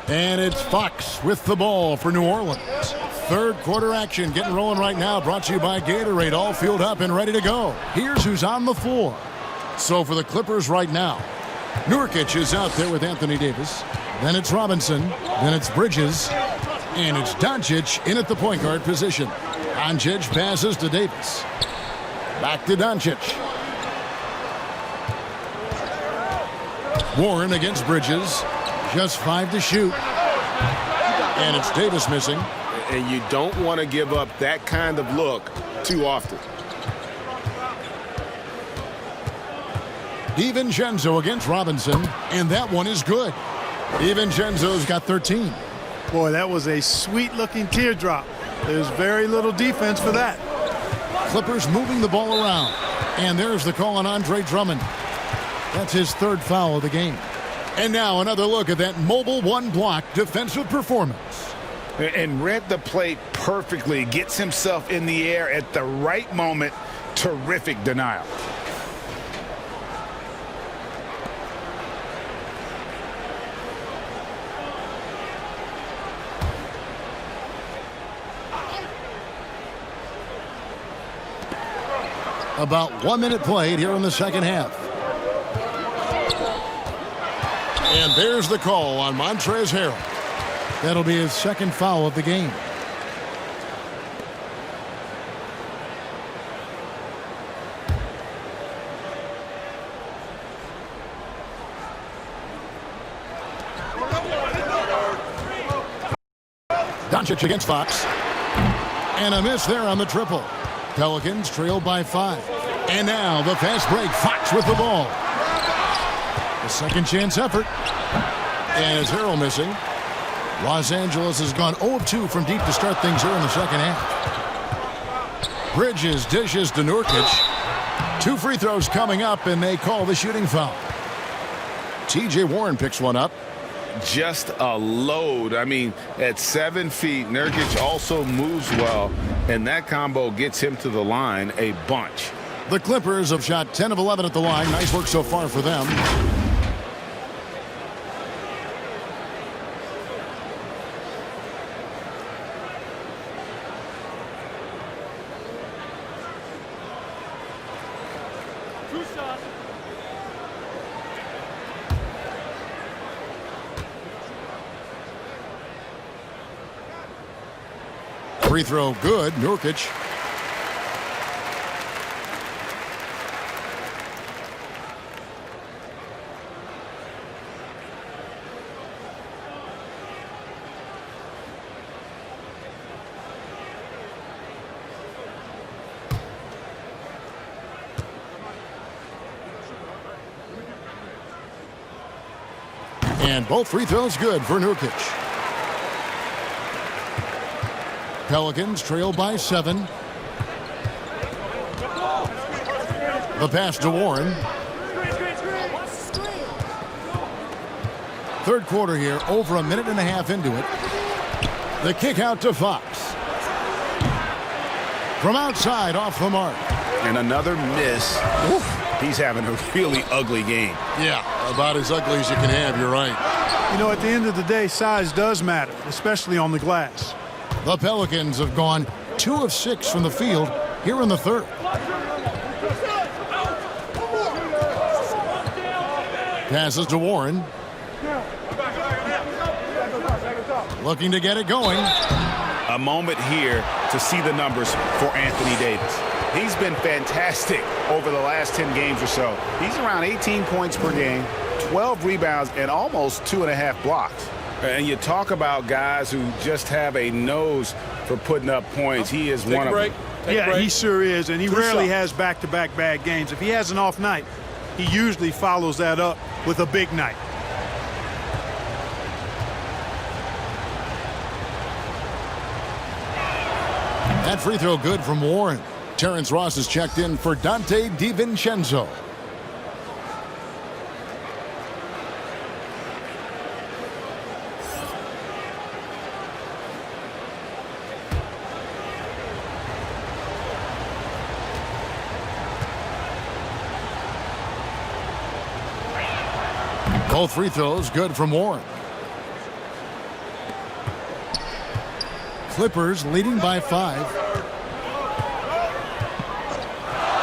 C: And it's Fox with the ball for New Orleans. Third quarter action getting rolling right now, brought to you by Gatorade, all fueled up and ready to go. Here's who's on the floor. So for the Clippers right now, Nurkic is out there with Anthony Davis. Then it's Robinson. Then it's Bridges. And it's Doncic in at the point guard position. Doncic passes to Davis. Back to Doncic. Warren against Bridges. Just 5 to shoot. And it's Davis missing.
D: And you don't want to give up that kind of look too often.
C: DiVincenzo against Robinson, and that one is good. DiVincenzo's got 13.
F: Boy, that was a sweet-looking teardrop. There's very little defense for that.
C: Clippers moving the ball around. And there's the call on Andre Drummond. That's his 3rd foul of the game. And now another look at that mobile one-block defensive performance.
D: And read the play perfectly. Gets himself in the air at the right moment. Terrific denial.
C: About 1 minute played here in the second half. And there's the call on Montrezl Harrell. That'll be his 2nd foul of the game. Doncic against Fox. And a miss there on the triple. Pelicans trail by 5. And now the fast break. Fox with the ball. The second chance effort. And it's Harrell missing. Los Angeles has gone 0-2 from deep to start things here in the second half. Bridges dishes to Nurkic. 2 free throws coming up, and they call the shooting foul. T.J. Warren picks one up.
D: Just a load. I mean, at 7 feet, Nurkic also moves well, and that combo gets him to the line a bunch.
C: The Clippers have shot 10 of 11 at the line. Nice work so far for them. Free throw good. Nurkic. And both free throws good for Nurkic. Pelicans trail by 7. The pass to Warren. Third quarter here, over a minute and a half into it. The kick out to Fox. From outside, off the mark.
D: And another miss. Oof. He's having a really ugly game.
C: Yeah, about as ugly as you can have, you're right.
F: You know, at the end of the day, size does matter, especially on the glass.
C: The Pelicans have gone 2 of 6 from the field here in the third. Passes to Warren. Looking to get it going.
D: A moment here to see the numbers for Anthony Davis. He's been fantastic over the last 10 games or so. He's around 18 points per game, 12 rebounds, and almost 2.5 blocks. And you talk about guys who just have a nose for putting up points. He is one of them.
F: Yeah, he sure is, and he rarely has back-to-back bad games. If he has an off night, he usually follows that up with a big night.
C: That free throw good from Warren. Terrence Ross is checked in for Dante DiVincenzo. Both free throws good from Warren. Clippers leading by 5.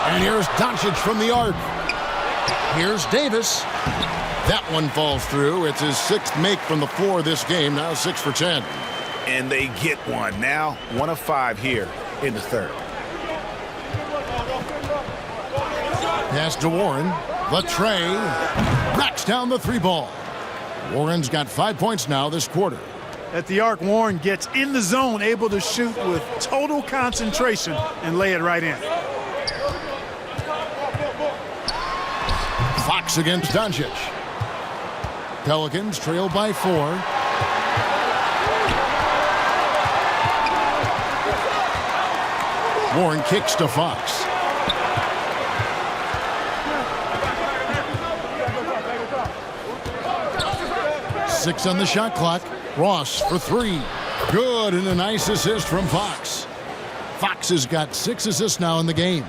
C: And here's Doncic from the arc. Here's Davis. That one falls through. It's his 6th make from the floor this game. Now 6 for 10.
D: And they get one. Now 1 of 5 here in the third.
C: Pass to Warren. The tray. Knocks down the 3-ball. Warren's got 5 points now this quarter.
F: At the arc, Warren gets in the zone, able to shoot with total concentration and lay it right in.
C: Fox against Doncic. Pelicans trail by 4. Warren kicks to Fox. Six on the shot clock. Ross for 3. Good, and a nice assist from Fox. Fox has got 6 assists now in the game.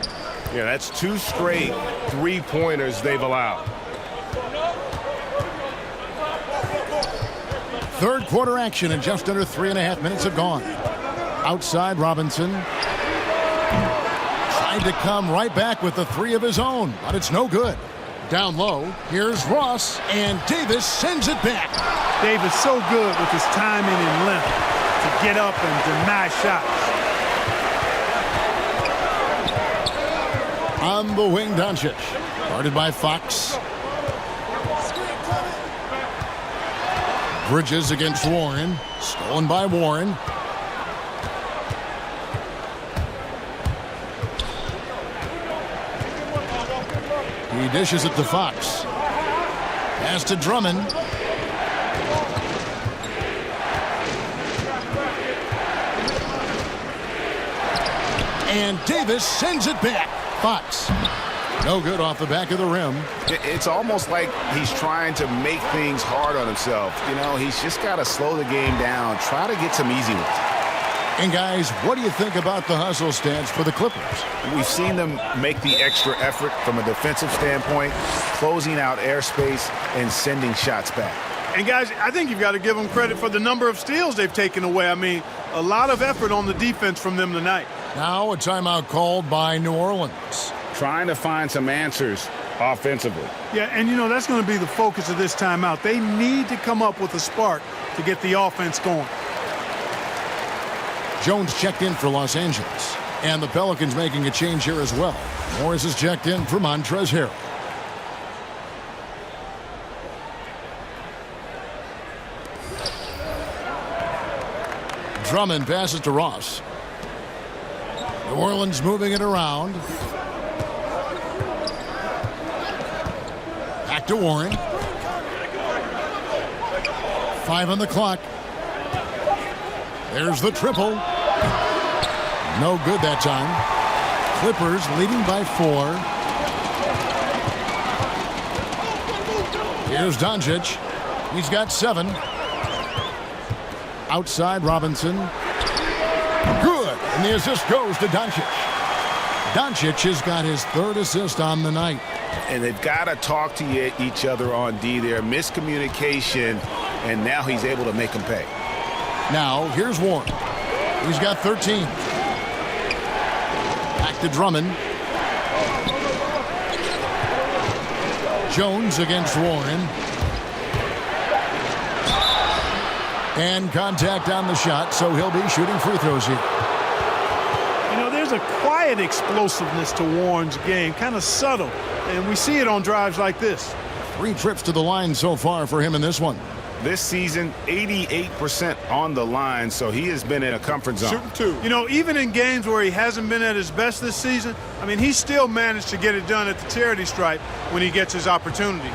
L: Yeah, that's 2 straight 3-pointers they've allowed.
C: Third quarter action, and just under 3.5 minutes have gone. Outside, Robinson tried to come right back with the 3 of his own, but it's no good. Down low, here's Ross, and Davis sends it back.
F: Davis so good with his timing and length to get up and deny shots.
C: On the wing, Doncic. Guarded by Fox. Bridges against Warren. Stolen by Warren. He dishes it to Fox. Pass to Drummond. And Davis sends it back. Fox. No good off the back of the rim.
D: It's almost like he's trying to make things hard on himself. You know, he's just got to slow the game down, try to get some easy ones.
C: And guys, what do you think about the hustle stance for the Clippers?
D: We've seen them make the extra effort from a defensive standpoint, closing out airspace and sending shots back.
F: And guys, I think you've got to give them credit for the number of steals they've taken away. I mean, a lot of effort on the defense from them tonight.
C: Now a timeout called by New Orleans.
L: Trying to find some answers offensively.
F: Yeah, and you know, that's going to be the focus of this timeout. They need to come up with a spark to get the offense going.
C: Jones checked in for Los Angeles. And the Pelicans making a change here as well. Morris is checked in for Montrezl Harrell. Drummond passes to Ross. New Orleans moving it around. Back to Warren. 5 on the clock. There's the triple. No good that time. Clippers leading by 4. Here's Doncic. He's got 7. Outside, Robinson. Good. And the assist goes to Doncic. Doncic has got his 3rd assist on the night.
D: And they've got to talk to each other on D there. Miscommunication, and now he's able to make them pay.
C: Now, here's Warren. He's got 13. Back to Drummond. Jones against Warren. And contact on the shot, so he'll be shooting free throws here.
F: You know, there's a quiet explosiveness to Warren's game, kind of subtle, and we see it on drives like this.
C: 3 trips to the line so far for him in this one.
D: This season, 88% on the line, so he has been in a comfort zone.
F: Shooting 2. You know, even in games where he hasn't been at his best this season, I mean, he still managed to get it done at the charity stripe when he gets his opportunities.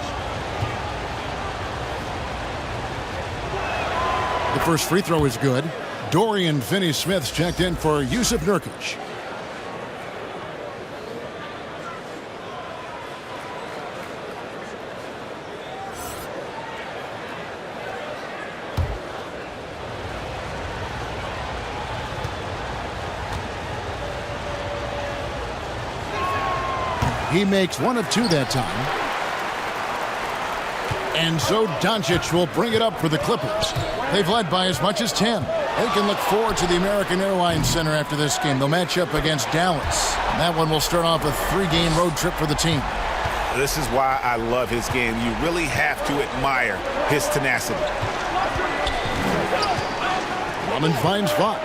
C: The first free throw is good. Dorian Finney-Smith's checked in for Yusuf Nurkic. He makes 1 of 2 that time. And so Doncic will bring it up for the Clippers. They've led by as much as 10. They can look forward to the American Airlines Center after this game. They'll match up against Dallas. And that one will start off a 3-game road trip for the team.
D: This is why I love his game. You really have to admire his tenacity.
C: Drummond finds Fox.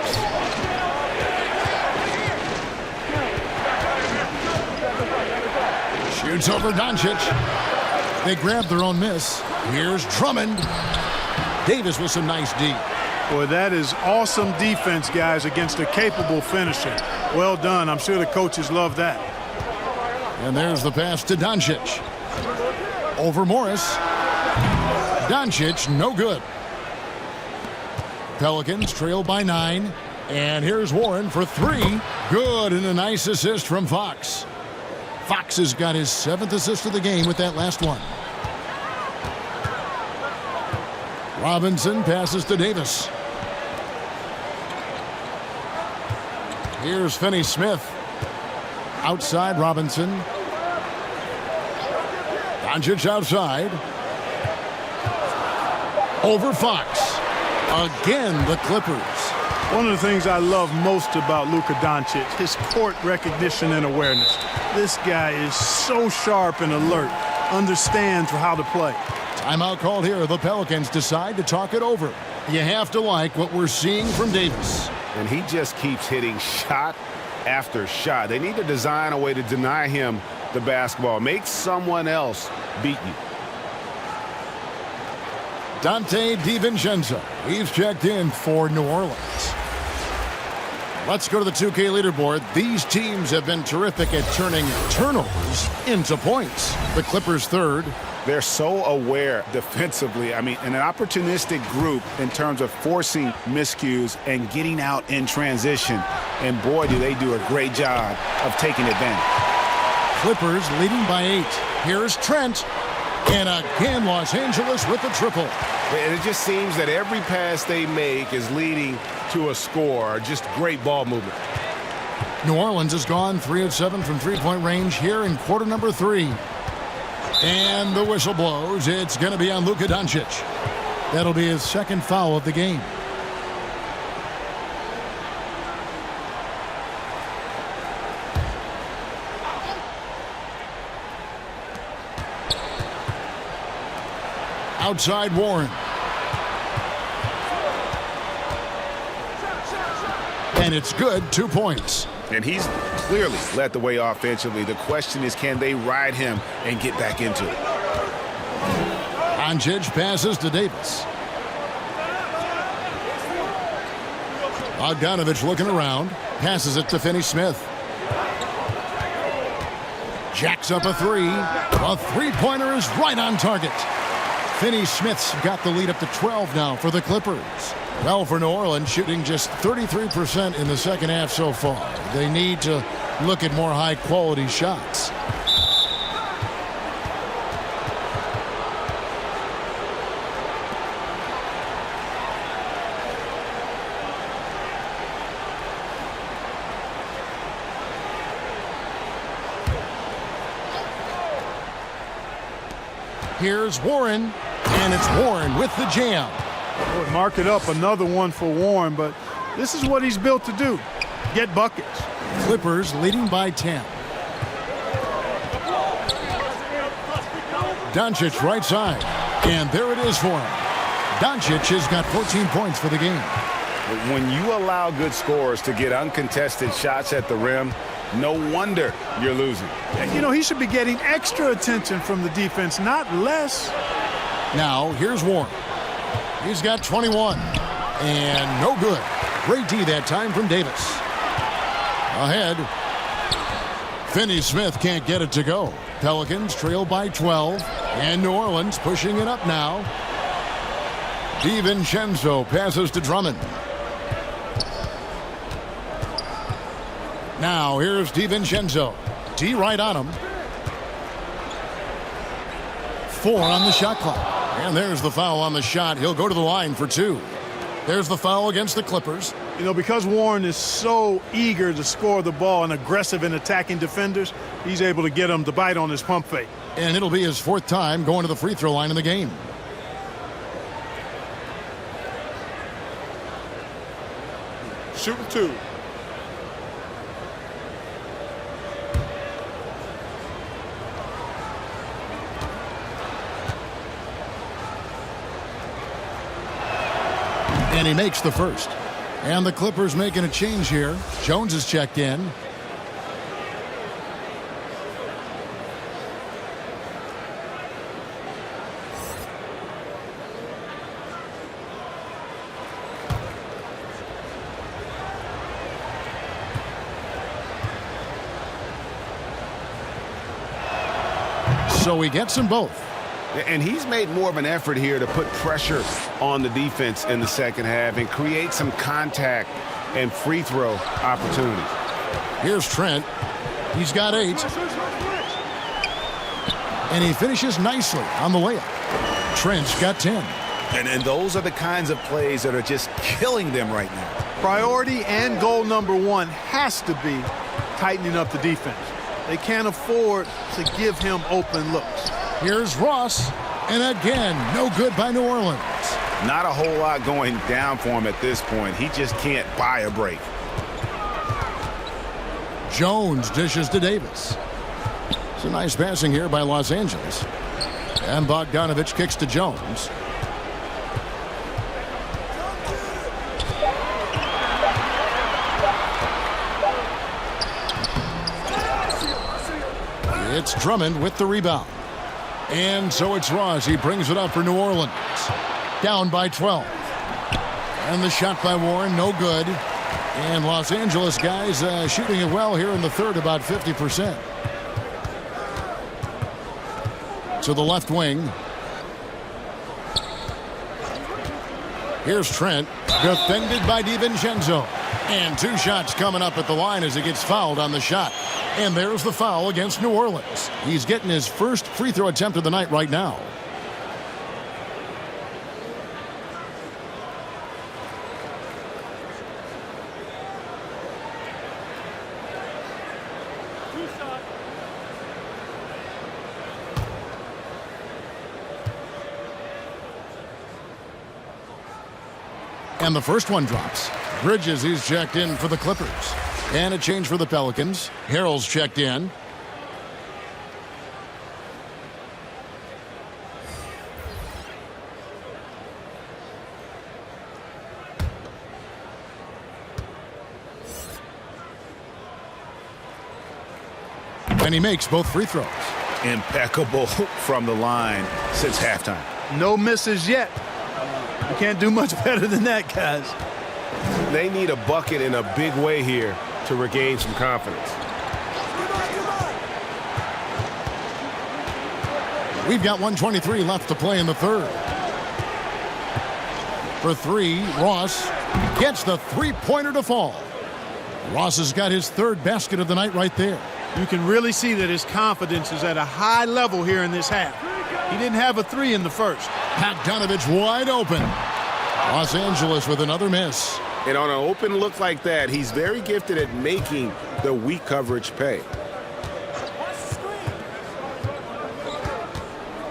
C: Shoots over Doncic. They grab their own miss. Here's Drummond. Davis with some nice D.
F: Boy, that is awesome defense, guys, against a capable finisher. Well done. I'm sure the coaches love that.
C: And there's the pass to Doncic. Over Morris. Doncic, no good. Pelicans trail by 9. And here's Warren for 3. Good, and a nice assist from Fox. Fox has got his 7th assist of the game with that last one. Robinson passes to Davis. Here's Finney-Smith. Outside Robinson. Doncic outside. Over Fox. Again, the Clippers.
F: One of the things I love most about Luka Doncic, his court recognition and awareness. This guy is so sharp and alert, understands how to play.
C: Timeout called here. The Pelicans decide to talk it over. You have to like what we're seeing from Davis.
D: And he just keeps hitting shot after shot. They need to design a way to deny him the basketball. Make someone else beat you.
C: Dante DiVincenzo. He's checked in for New Orleans. Let's go to the 2K leaderboard. These teams have been terrific at turning turnovers into points. The Clippers 3rd.
D: They're so aware defensively. I mean, an opportunistic group in terms of forcing miscues and getting out in transition. And boy, do they do a great job of taking advantage.
C: Clippers leading by 8. Here's Trent. And again, Los Angeles with the triple.
L: And it just seems that every pass they make is leading to a score. Just great ball movement.
C: New Orleans has gone 3 of 7 from three-point range here in quarter number 3. And the whistle blows. It's going to be on Luka Doncic. That'll be his 2nd foul of the game. Outside Warren. And it's good. 2 points.
D: And he's clearly led the way offensively. The question is, can they ride him and get back into it?
C: Doncic passes to Davis. Bogdanovich looking around. Passes it to Finney-Smith. Jacks up a 3. A three-pointer is right on target. Finney-Smith's got the lead up to 12 now for the Clippers. Well, for New Orleans, shooting just 33% in the second half so far. They need to look at more high-quality shots. Here's Warren, and it's Warren with the jam.
F: Boy, mark it up, another one for Warren, but this is what he's built to do, get buckets.
C: Clippers leading by 10. Doncic right side, and there it is for him. Doncic has got 14 points for the game.
D: When you allow good scorers to get uncontested shots at the rim, no wonder you're losing.
F: You know, he should be getting extra attention from the defense, not less.
C: Now, here's Warren. He's got 21. And no good. Great D that time from Davis. Ahead. Finney-Smith can't get it to go. Pelicans trail by 12. And New Orleans pushing it up now. DiVincenzo passes to Drummond. Now here's DiVincenzo. D right on him. 4 on the shot clock. And there's the foul on the shot. He'll go to the line for 2. There's the foul against the Clippers.
F: You know, because Warren is so eager to score the ball and aggressive in attacking defenders, he's able to get them to bite on his pump fake.
C: And it'll be his 4th time going to the free throw line in the game.
G: Shooting 2.
C: And he makes the first. And the Clippers making a change here. Jones is checked in. So he gets them both.
L: And he's made more of an effort here to put pressure on the defense in the second half and create some contact and free throw opportunities.
C: Here's Trent. He's got 8. And he finishes nicely on the layup. Trent's got 10.
M: And those are the kinds of plays that are just killing them right now.
F: Priority and goal number 1 has to be tightening up the defense. They can't afford to give him open looks.
C: Here's Ross, and again, no good by New Orleans.
L: Not a whole lot going down for him at this point. He just can't buy a break.
C: Jones dishes to Davis. It's a nice passing here by Los Angeles. And Bogdanovich kicks to Jones. It's Drummond with the rebound. And so it's Ross. He brings it up for New Orleans. Down by 12. And the shot by Warren, no good. And Los Angeles guys shooting it well here in the third, about 50%. To the left wing. Here's Trent, defended by DiVincenzo. And 2 shots coming up at the line as he gets fouled on the shot. And there's the foul against New Orleans. He's getting his first free throw attempt of the night right now. And the first one drops. Bridges, he's checked in for the Clippers. And a change for the Pelicans. Harrell's checked in. And he makes both free throws.
M: Impeccable from the line since halftime.
F: No misses yet. You can't do much better than that, guys.
L: They need a bucket in a big way here to regain some confidence.
C: We've got 1:23 left to play in the third. For 3, Ross gets the three-pointer to fall. Ross has got his 3rd basket of the night right there.
F: You can really see that his confidence is at a high level here in this half. He didn't have a 3 in the first.
C: Bogdanovich wide open. Los Angeles with another miss.
L: And on an open look like that, he's very gifted at making the weak coverage pay.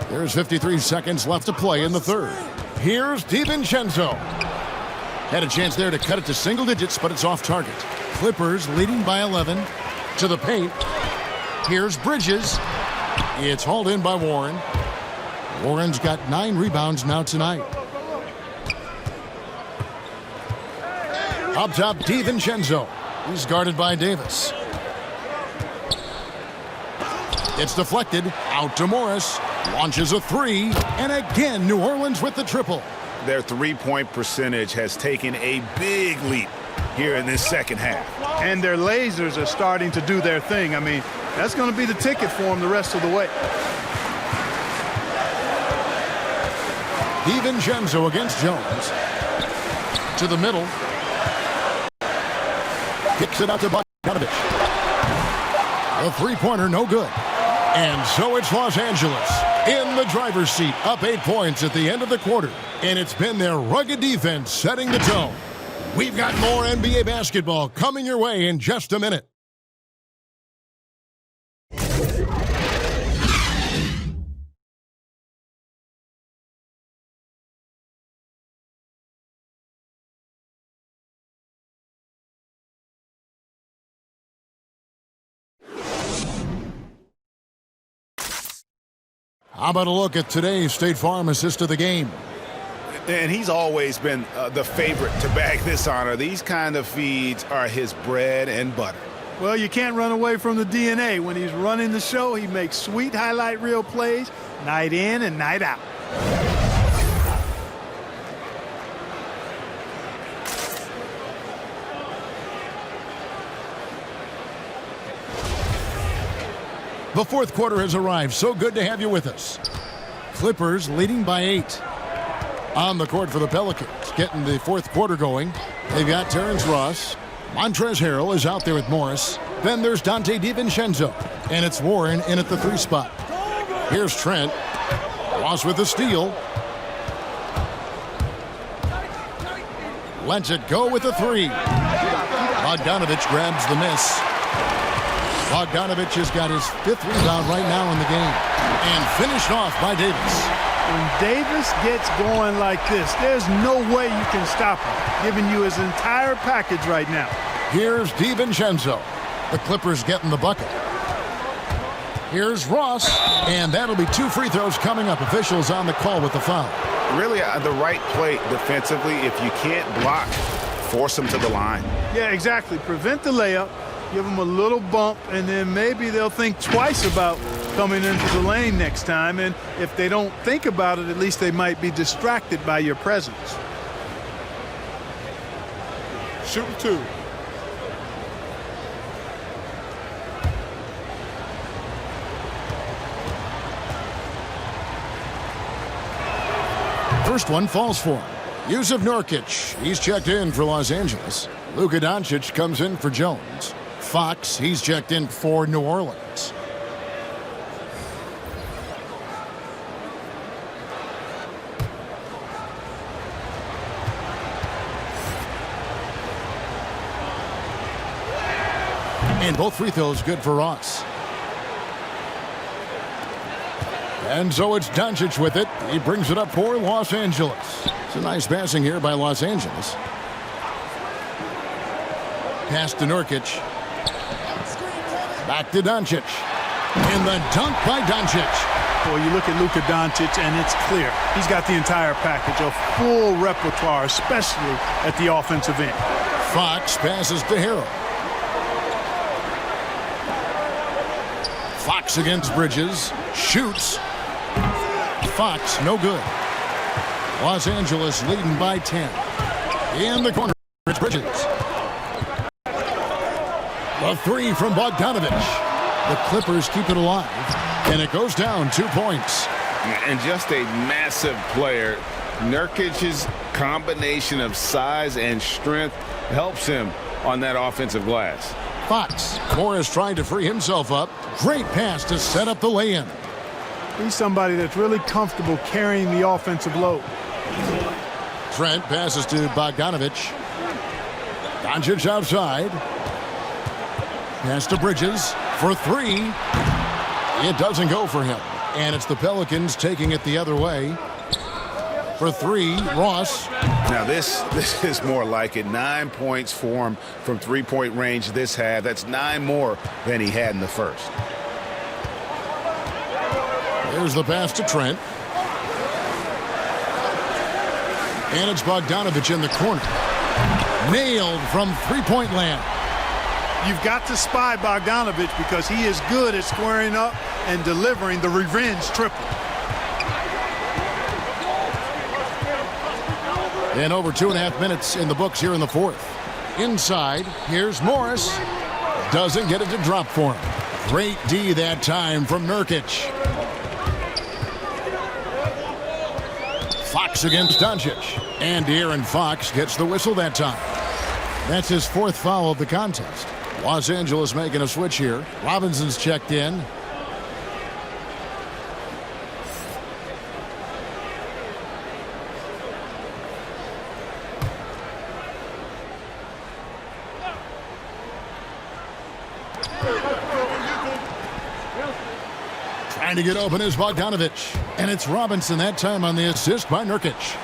C: There's 53 seconds left to play in the third. Here's DiVincenzo. Had a chance there to cut it to single digits, but it's off target. Clippers leading by 11. To the paint. Here's Bridges. It's hauled in by Warren. Warren's got 9 rebounds now tonight. Up top, DiVincenzo. He's guarded by Davis. It's deflected. Out to Morris. Launches a 3. And again, New Orleans with the triple.
M: Their three-point percentage has taken a big leap here in this second half.
F: And their lasers are starting to do their thing. I mean, that's going to be the ticket for them the rest of the way.
C: DiVincenzo against Jones. To the middle. Kicks it out to Bogdanovich. The three-pointer, no good. And so it's Los Angeles in the driver's seat, up 8 points at the end of the quarter. And it's been their rugged defense setting the tone. We've got more NBA basketball coming your way in just a minute. How about a look at today's State Farm assist of the game?
M: And he's always been the favorite to bag this honor. These kind of feeds are his bread and butter.
F: Well, you can't run away from the DNA. When he's running the show, he makes sweet highlight reel plays night in and night out.
C: The fourth quarter has arrived. So good to have you with us. Clippers leading by 8. On the court for the Pelicans, getting the fourth quarter going. They've got Terrence Ross. Montrezl Harrell is out there with Morris. Then there's Dante DiVincenzo. And it's Warren in at the 3 spot. Here's Trent. Ross with the steal. Lets it go with the 3. Bogdanovich grabs the miss. Bogdanovich has got his 5th rebound right now in the game. And finished off by Davis.
F: When Davis gets going like this, there's no way you can stop him, giving you his entire package right now.
C: Here's DiVincenzo. The Clippers getting the bucket. Here's Ross, and that'll be 2 free throws coming up. Officials on the call with the foul.
L: Really, the right play defensively. If you can't block, force them to the line.
F: Yeah, exactly. Prevent the layup, give them a little bump, and then maybe they'll think twice about coming into the lane next time. And if they don't think about it, at least they might be distracted by your presence.
G: Shooting 2.
C: First one falls for him. Yusuf Nurkic, he's checked in for Los Angeles. Luka Doncic comes in for Jones. Fox, he's checked in for New Orleans. And both free throws good for Ross. And so it's Doncic with it. He brings it up for Los Angeles. It's a nice passing here by Los Angeles. Pass to Nurkic. Back to Doncic. And the dunk by Doncic.
F: Boy, you look at Luka Doncic, and it's clear. He's got the entire package, a full repertoire, especially at the offensive end.
C: Fox passes to Harrell. Fox against Bridges. Shoots. Fox, no good. Los Angeles leading by 10. In the corner, it's Bridges. The 3 from Bogdanovich. The Clippers keep it alive. And it goes down 2 points.
L: And just a massive player. Nurkic's combination of size and strength helps him on that offensive glass.
C: Fox. Morris trying to free himself up. Great pass to set up the lay-in.
F: He's somebody that's really comfortable carrying the offensive load.
C: Trent passes to Bogdanovich. Doncic outside. Pass to Bridges for 3. It doesn't go for him. And it's the Pelicans taking it the other way. For 3, Ross.
M: Now this is more like it. 9 points for him from three-point range this half. That's 9 more than he had in the first.
C: There's the pass to Trent. And it's Bogdanovich in the corner. Nailed from three-point land.
F: You've got to spy Bogdanovich because he is good at squaring up and delivering the revenge triple.
C: And over 2.5 minutes in the books here in the fourth. Inside, here's Morris. Doesn't get it to drop for him. Great D that time from Nurkic. Fox against Doncic. And De'Aaron Fox gets the whistle that time. That's his 4th foul of the contest. Los Angeles making a switch here. Robinson's checked in. Trying to get open is Bogdanovich. And it's Robinson that time on the assist by Nurkic.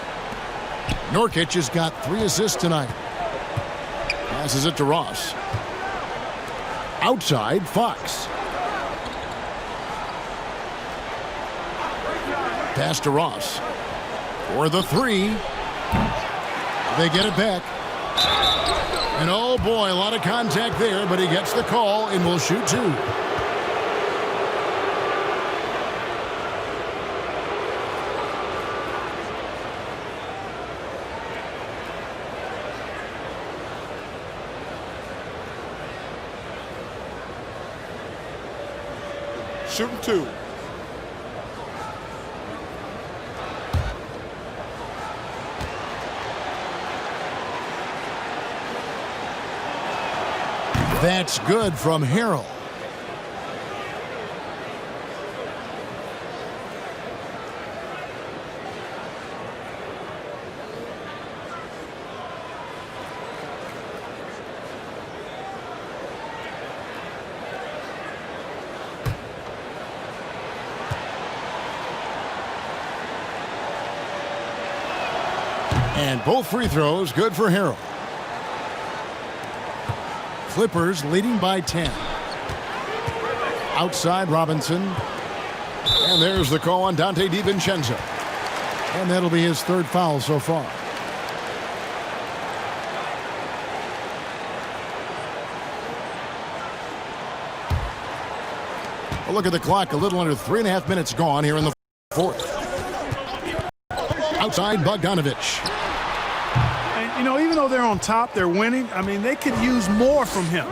C: Nurkic has got 3 assists tonight. Passes it to Ross. Outside, Fox. Pass to Ross. For the 3. They get it back. And oh boy, a lot of contact there, but he gets the call and will shoot 2.
G: Shooting 2.
C: That's good from Harrell. And both free throws good for Harrell. Clippers leading by 10. Outside Robinson. And there's the call on Dante DiVincenzo. And that'll be his 3rd foul so far. A look at the clock, a little under 3.5 minutes gone here in the 4th. Outside Bogdanovich.
F: And, you know, even though they're on top, they're winning. I mean, they could use more from him.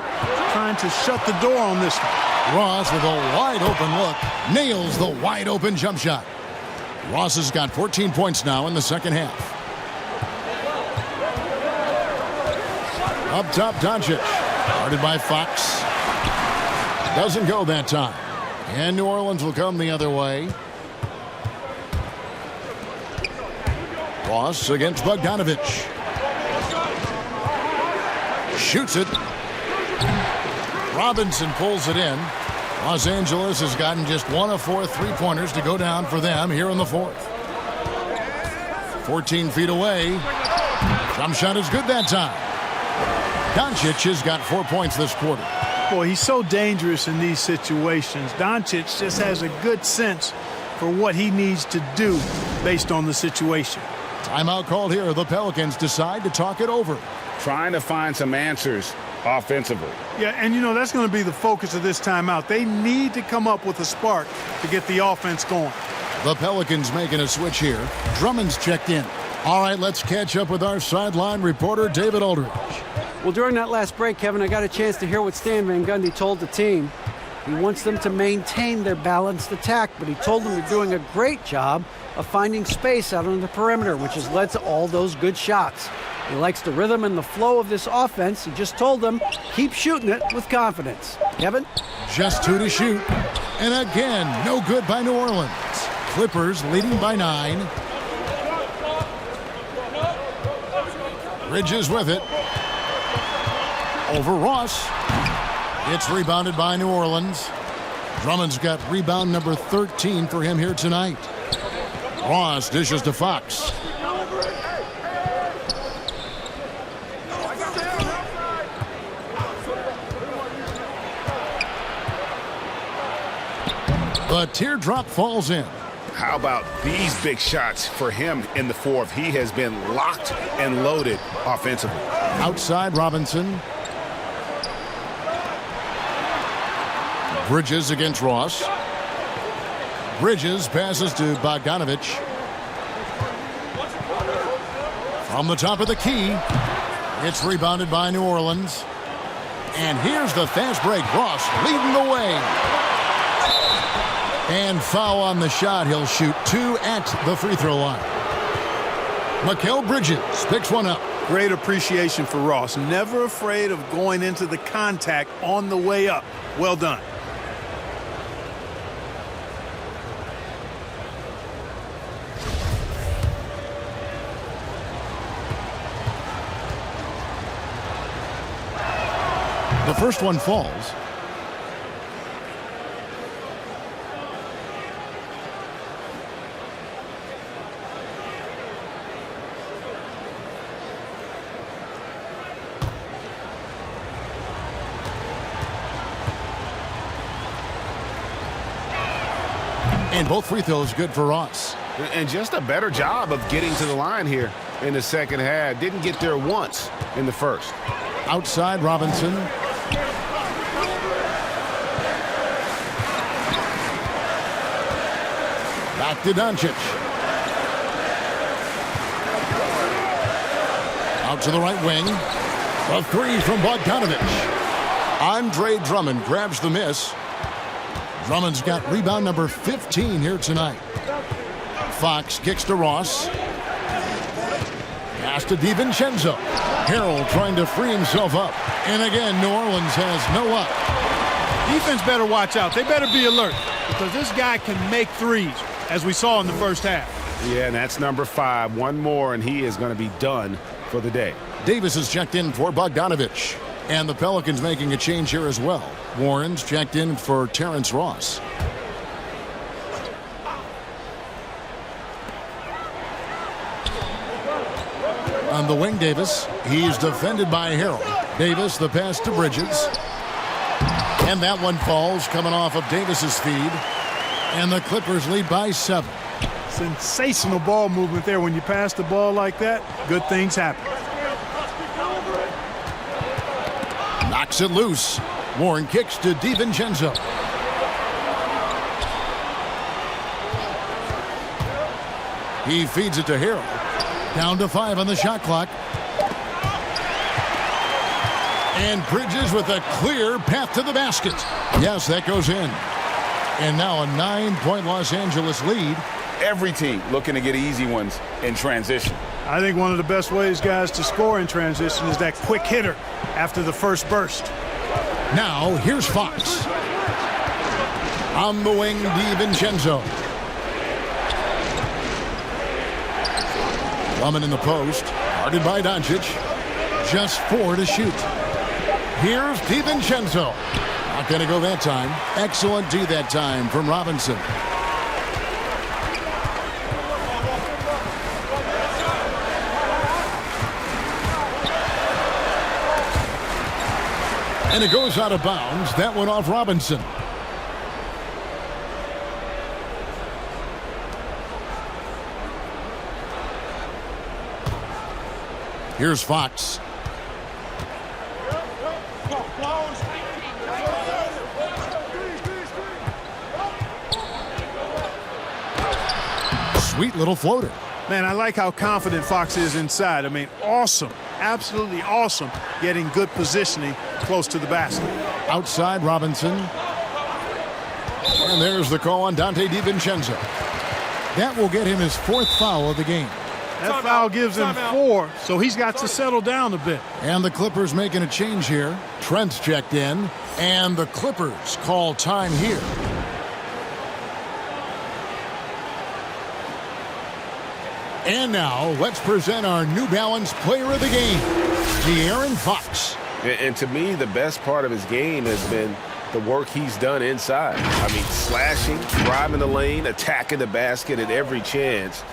F: Trying to shut the door on this one.
C: Ross with a wide open look. Nails the wide open jump shot. Ross has got 14 points now in the second half. Up top, Doncic. Guarded by Fox. Doesn't go that time. And New Orleans will come the other way. Ross against Bogdanovich. Shoots it. Robinson pulls it in. Los Angeles has gotten just 1 of 4 3-pointers to go down for them here in the 4th. 14 feet away. Jump shot is good that time. Doncic has got 4 points this quarter.
F: Boy, he's so dangerous in these situations. Doncic just has a good sense for what he needs to do based on the situation.
C: Timeout called here. The Pelicans decide to talk it over.
D: Trying to find some answers offensively.
F: Yeah, and you know, that's going to be the focus of this timeout. They need to come up with a spark to get the offense going.
C: The Pelicans making a switch here. Drummond's checked in. All right, let's catch up with our sideline reporter, David Aldridge.
E: Well, during that last break, Kevin, I got a chance to hear what Stan Van Gundy told the team. He wants them to maintain their balanced attack, but he told them they're doing a great job of finding space out on the perimeter, which has led to all those good shots. He likes the rhythm and the flow of this offense. He just told them, keep shooting it with confidence. Kevin?
C: Just 2 to shoot. And again, no good by New Orleans. Clippers leading by 9. Bridges with it. Over Ross. It's rebounded by New Orleans. Drummond's got rebound number 13 for him here tonight. Ross dishes to Fox. The teardrop falls in.
M: How about these big shots for him in the 4th? He has been locked and loaded offensively.
C: Outside Robinson. Bridges against Ross. Bridges passes to Bogdanovich. From the top of the key. It's rebounded by New Orleans. And here's the fast break. Ross leading the way. And foul on the shot. He'll shoot 2 at the free throw line. Mikal Bridges picks one up.
F: Great appreciation for Ross. Never afraid of going into the contact on the way up. Well done.
C: The first one falls. And both free throws good for Ross.
M: And just a better job of getting to the line here in the second half. Didn't get there once in the first.
C: Outside Robinson. Back to Doncic. Out to the right wing. A three from Bogdanovich. Andre Drummond grabs the miss. Drummond's got rebound number 15 here tonight. Fox kicks to Ross. Pass to DiVincenzo. Harrell trying to free himself up. And again, New Orleans has no up.
F: Defense better watch out. They better be alert because this guy can make threes, as we saw in the first half.
M: Yeah, and that's number 5. One more, and he is going to be done for the day.
C: Davis is checked in for Bogdanovich. And the Pelicans making a change here as well. Warren's checked in for Terrence Ross. On the wing, Davis. He's defended by Harrell. Davis, the pass to Bridges. And that one falls, coming off of Davis's feed. And the Clippers lead by 7.
F: Sensational ball movement there. When you pass the ball like that, good things happen.
C: Knocks it loose. Warren kicks to DiVincenzo. He feeds it to Harrell. Down to 5 on the shot clock. And Bridges with a clear path to the basket. Yes, that goes in. And now a 9-point Los Angeles lead.
M: Every team looking to get easy ones in transition.
F: I think one of the best ways, guys, to score in transition is that quick hitter after the first burst.
C: Now, here's Fox. On the wing, DiVincenzo. Drummond in the post. Guarded by Doncic. Just 4 to shoot. Here's DiVincenzo. Not going to go that time. Excellent D that time from Robinson. And it goes out of bounds. That one off Robinson. Here's Fox. Sweet little floater.
F: Man, I like how confident Fox is inside. I mean, awesome. Absolutely awesome getting good positioning close to the basket.
C: Outside Robinson. And there's the call on Dante DiVincenzo. That will get him his 4th foul of the game.
F: That foul gives him 4, so he's got to settle down a bit.
C: And the Clippers making a change here. Trent's checked in, and the Clippers call time here. And now, let's present our New Balance player of the game, De'Aaron Fox.
L: And to me, the best part of his game has been the work he's done inside. I mean, slashing, driving the lane, attacking the basket at every chance.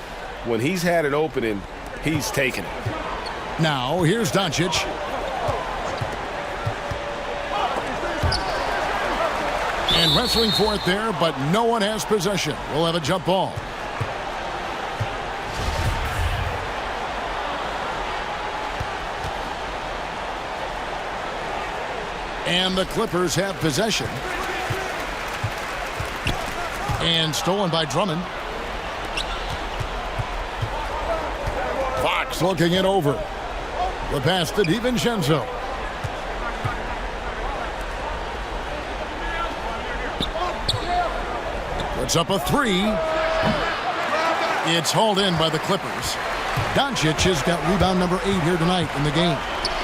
L: When he's had an opening, he's taken it.
C: Now, here's Doncic. And wrestling for it there, but no one has possession. We'll have a jump ball. And the Clippers have possession. And stolen by Drummond. Fox looking it over. The pass to DiVincenzo. Puts up a 3. It's hauled in by the Clippers. Doncic has got rebound number 8 here tonight in the game.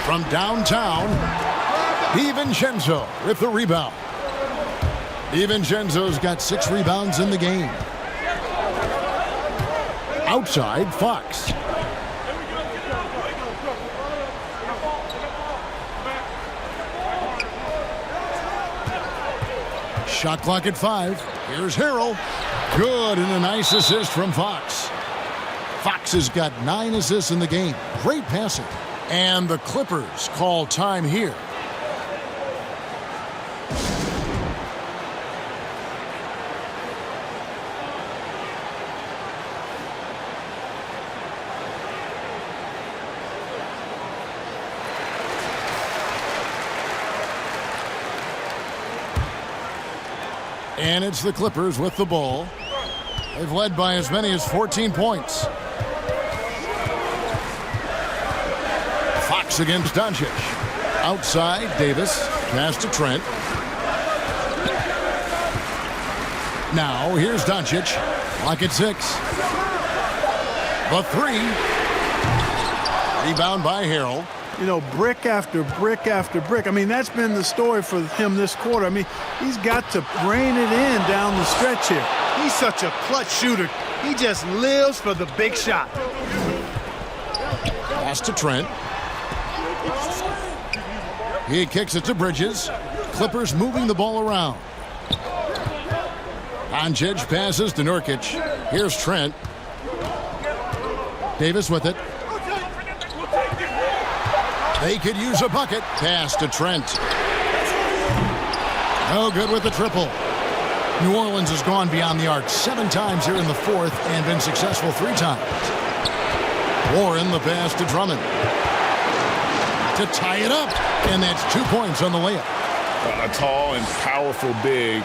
C: From downtown, DiVincenzo with the rebound. DiVincenzo's got 6 rebounds in the game. Outside, Fox. Shot clock at 5. Here's Harrell. Good, and a nice assist from Fox. Fox has got 9 assists in the game. Great passing. And the Clippers call time here. And it's the Clippers with the ball. They've led by as many as 14 points. Fox against Doncic. Outside, Davis. Pass to Trent. Now, here's Doncic. Clock at 6. The 3. Rebound by Harrell.
F: You know, brick after brick after brick. I mean, that's been the story for him this quarter. I mean, he's got to rein it in down the stretch here.
N: He's such a clutch shooter. He just lives for the big shot.
C: Pass to Trent. He kicks it to Bridges. Clippers moving the ball around. Doncic passes to Nurkic. Here's Trent. Davis with it. They could use a bucket. Pass to Trent. No good with the triple. New Orleans has gone beyond the arc 7 times here in the 4th and been successful 3 times. Warren the pass to Drummond. To tie it up. And that's 2 points on the layup.
D: A tall and powerful big.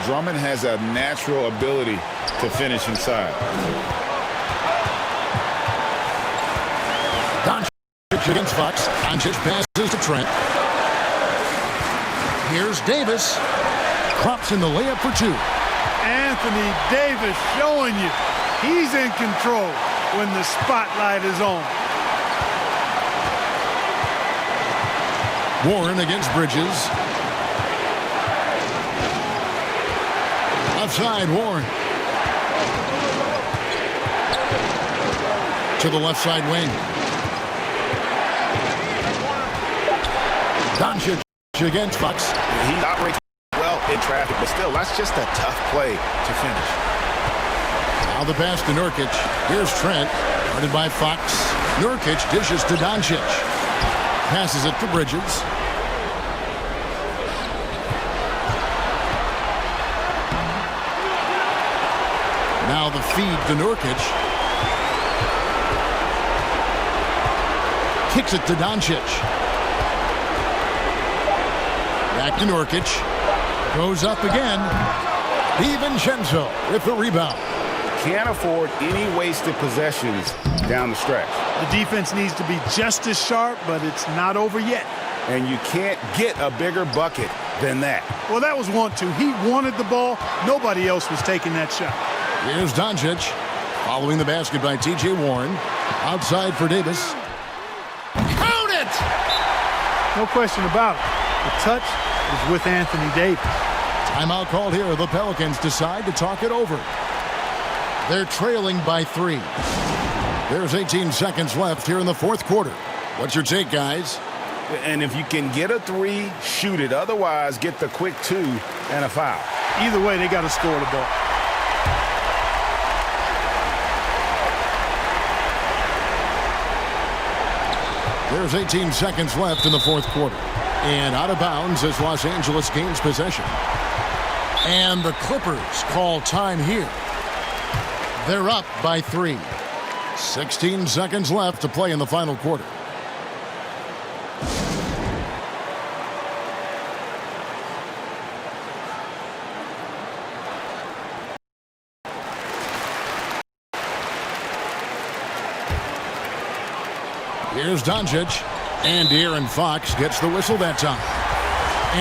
D: Drummond has a natural ability to finish inside.
C: Doncic against Fox. Doncic passes to Trent. Here's Davis. Crops in the layup for 2.
F: Anthony Davis showing you he's in control when the spotlight is on.
C: Warren against Bridges. Outside, Warren. To the left side wing. Doncic against Fox.
L: He operates well in traffic, but still, that's just a tough play to finish.
C: Now the pass to Nurkic. Here's Trent. Guarded by Fox. Nurkic dishes to Doncic. Passes it to Bridges. Now the feed to Nurkic. Kicks it to Doncic. Back to Nurkic. Goes up again. DiVincenzo with the rebound.
D: Can't afford any wasted possessions down the stretch.
F: The defense needs to be just as sharp, but it's not over yet.
D: And you can't get a bigger bucket than that.
F: Well, that was 1-2. He wanted the ball. Nobody else was taking that shot.
C: Here's Doncic. Following the basket by T.J. Warren. Outside for Davis.
F: Count it! No question about it. The touch is with Anthony Davis.
C: Timeout called here. The Pelicans decide to talk it over. They're trailing by 3. There's 18 seconds left here in the 4th quarter. What's your take, guys?
D: And if you can get a 3, shoot it. Otherwise, get the quick 2 and a foul.
F: Either way, they got to score the ball.
C: There's 18 seconds left in the 4th quarter. And out of bounds as Los Angeles gains possession. And the Clippers call time here. They're up by 3. 16 seconds left to play in the final quarter. Here's Doncic, and De'Aaron Fox gets the whistle that time.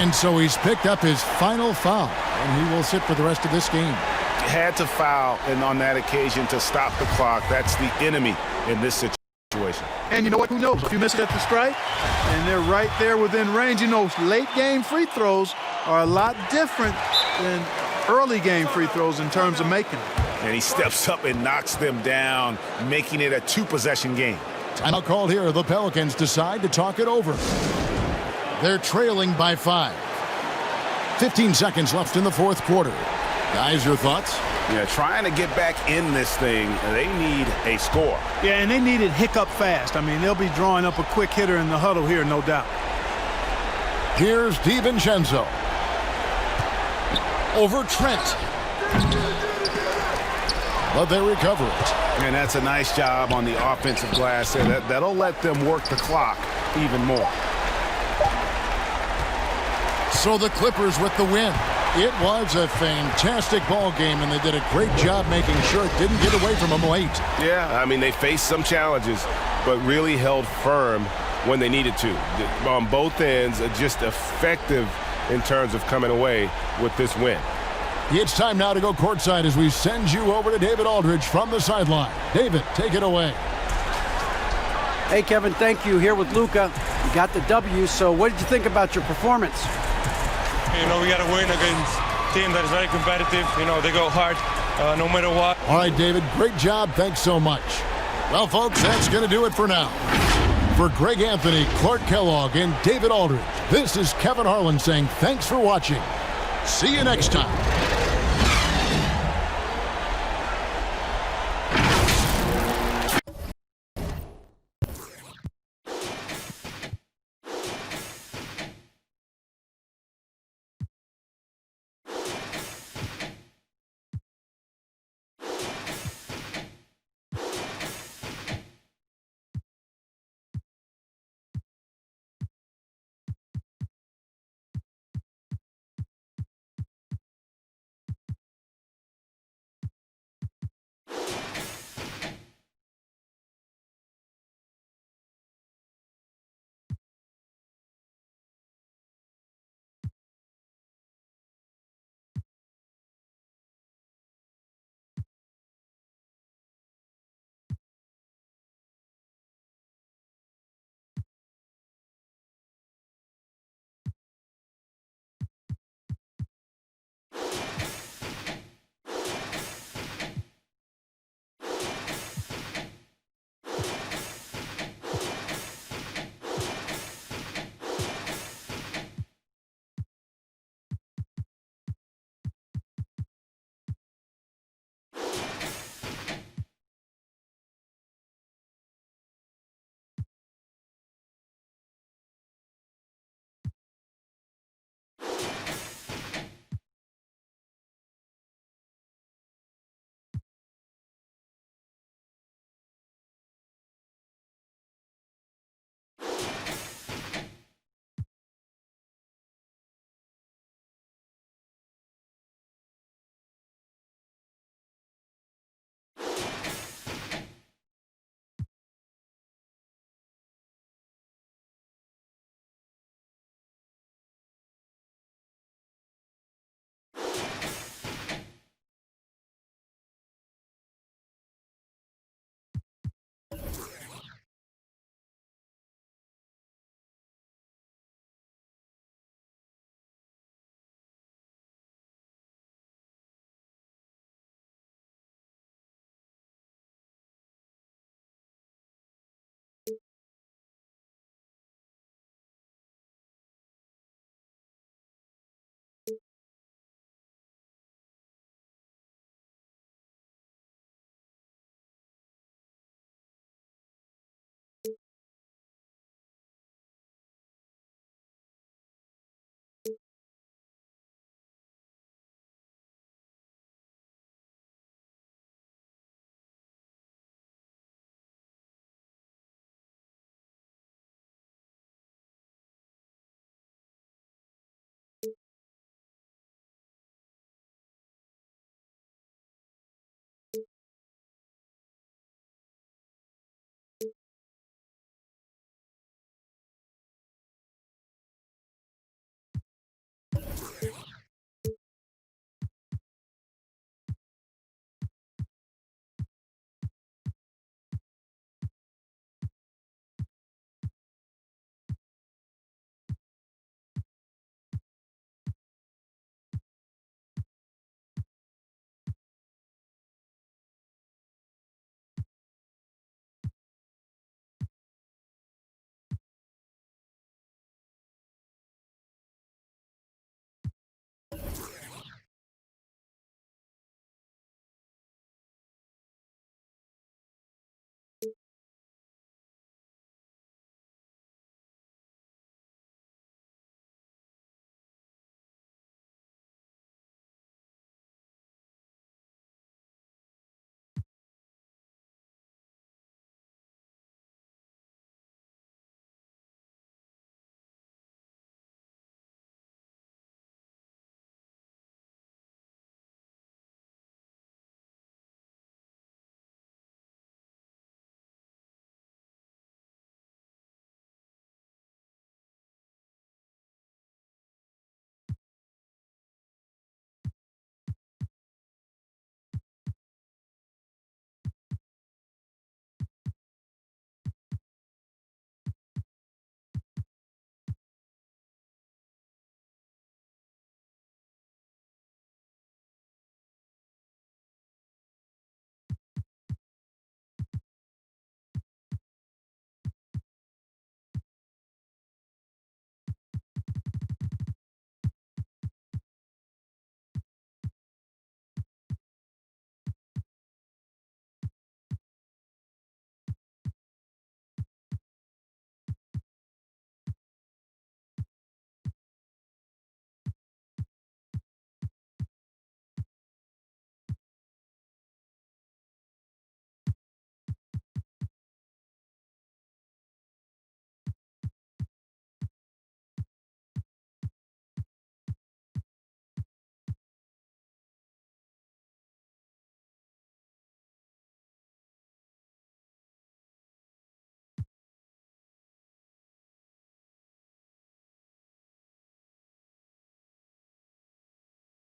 C: And so he's picked up his final foul, and he will sit for the rest of this game.
L: Had to foul and on that occasion to stop the clock. That's the enemy
M: in this situation.
F: And you know what? Who knows? If you miss it at the stripe, and they're right there within range, you know, late game free throws are a lot different than early game free throws in terms of making it.
M: And he steps up and knocks them down, making it a 2-possession game.
C: Timeout called here. The Pelicans decide to talk it over. They're trailing by 5. 15 seconds left in the fourth quarter. Guys, your thoughts?
M: Yeah, trying to get back in this thing, they need a score.
F: Yeah, and they need it hiccup fast. I mean, they'll be drawing up a quick hitter in the huddle here, no doubt.
C: Here's DiVincenzo. Over Trent. But they recover it.
M: And that's a nice job on the offensive glass there. That'll let them work the clock even more.
C: So the Clippers with the win. It was a fantastic ball game, and they did a great job making sure it didn't get away from them late.
L: Yeah, I mean, they faced some challenges, but really held firm when they needed to. On both ends, just effective in terms of coming away with this win.
C: It's time now to go courtside as we send you over to David Aldridge from the sideline. David, take it away.
E: Hey, Kevin, thank you. Here with Luka. You got the W, so what did you think about your performance?
O: You know, we got to win against a team that is very competitive. You know, they go hard no matter what.
C: All right, David, great job. Thanks so much. Well, folks, that's going to do it for now. For Greg Anthony, Clark Kellogg, and David Aldridge, this is Kevin Harlan saying thanks for watching. See you next time.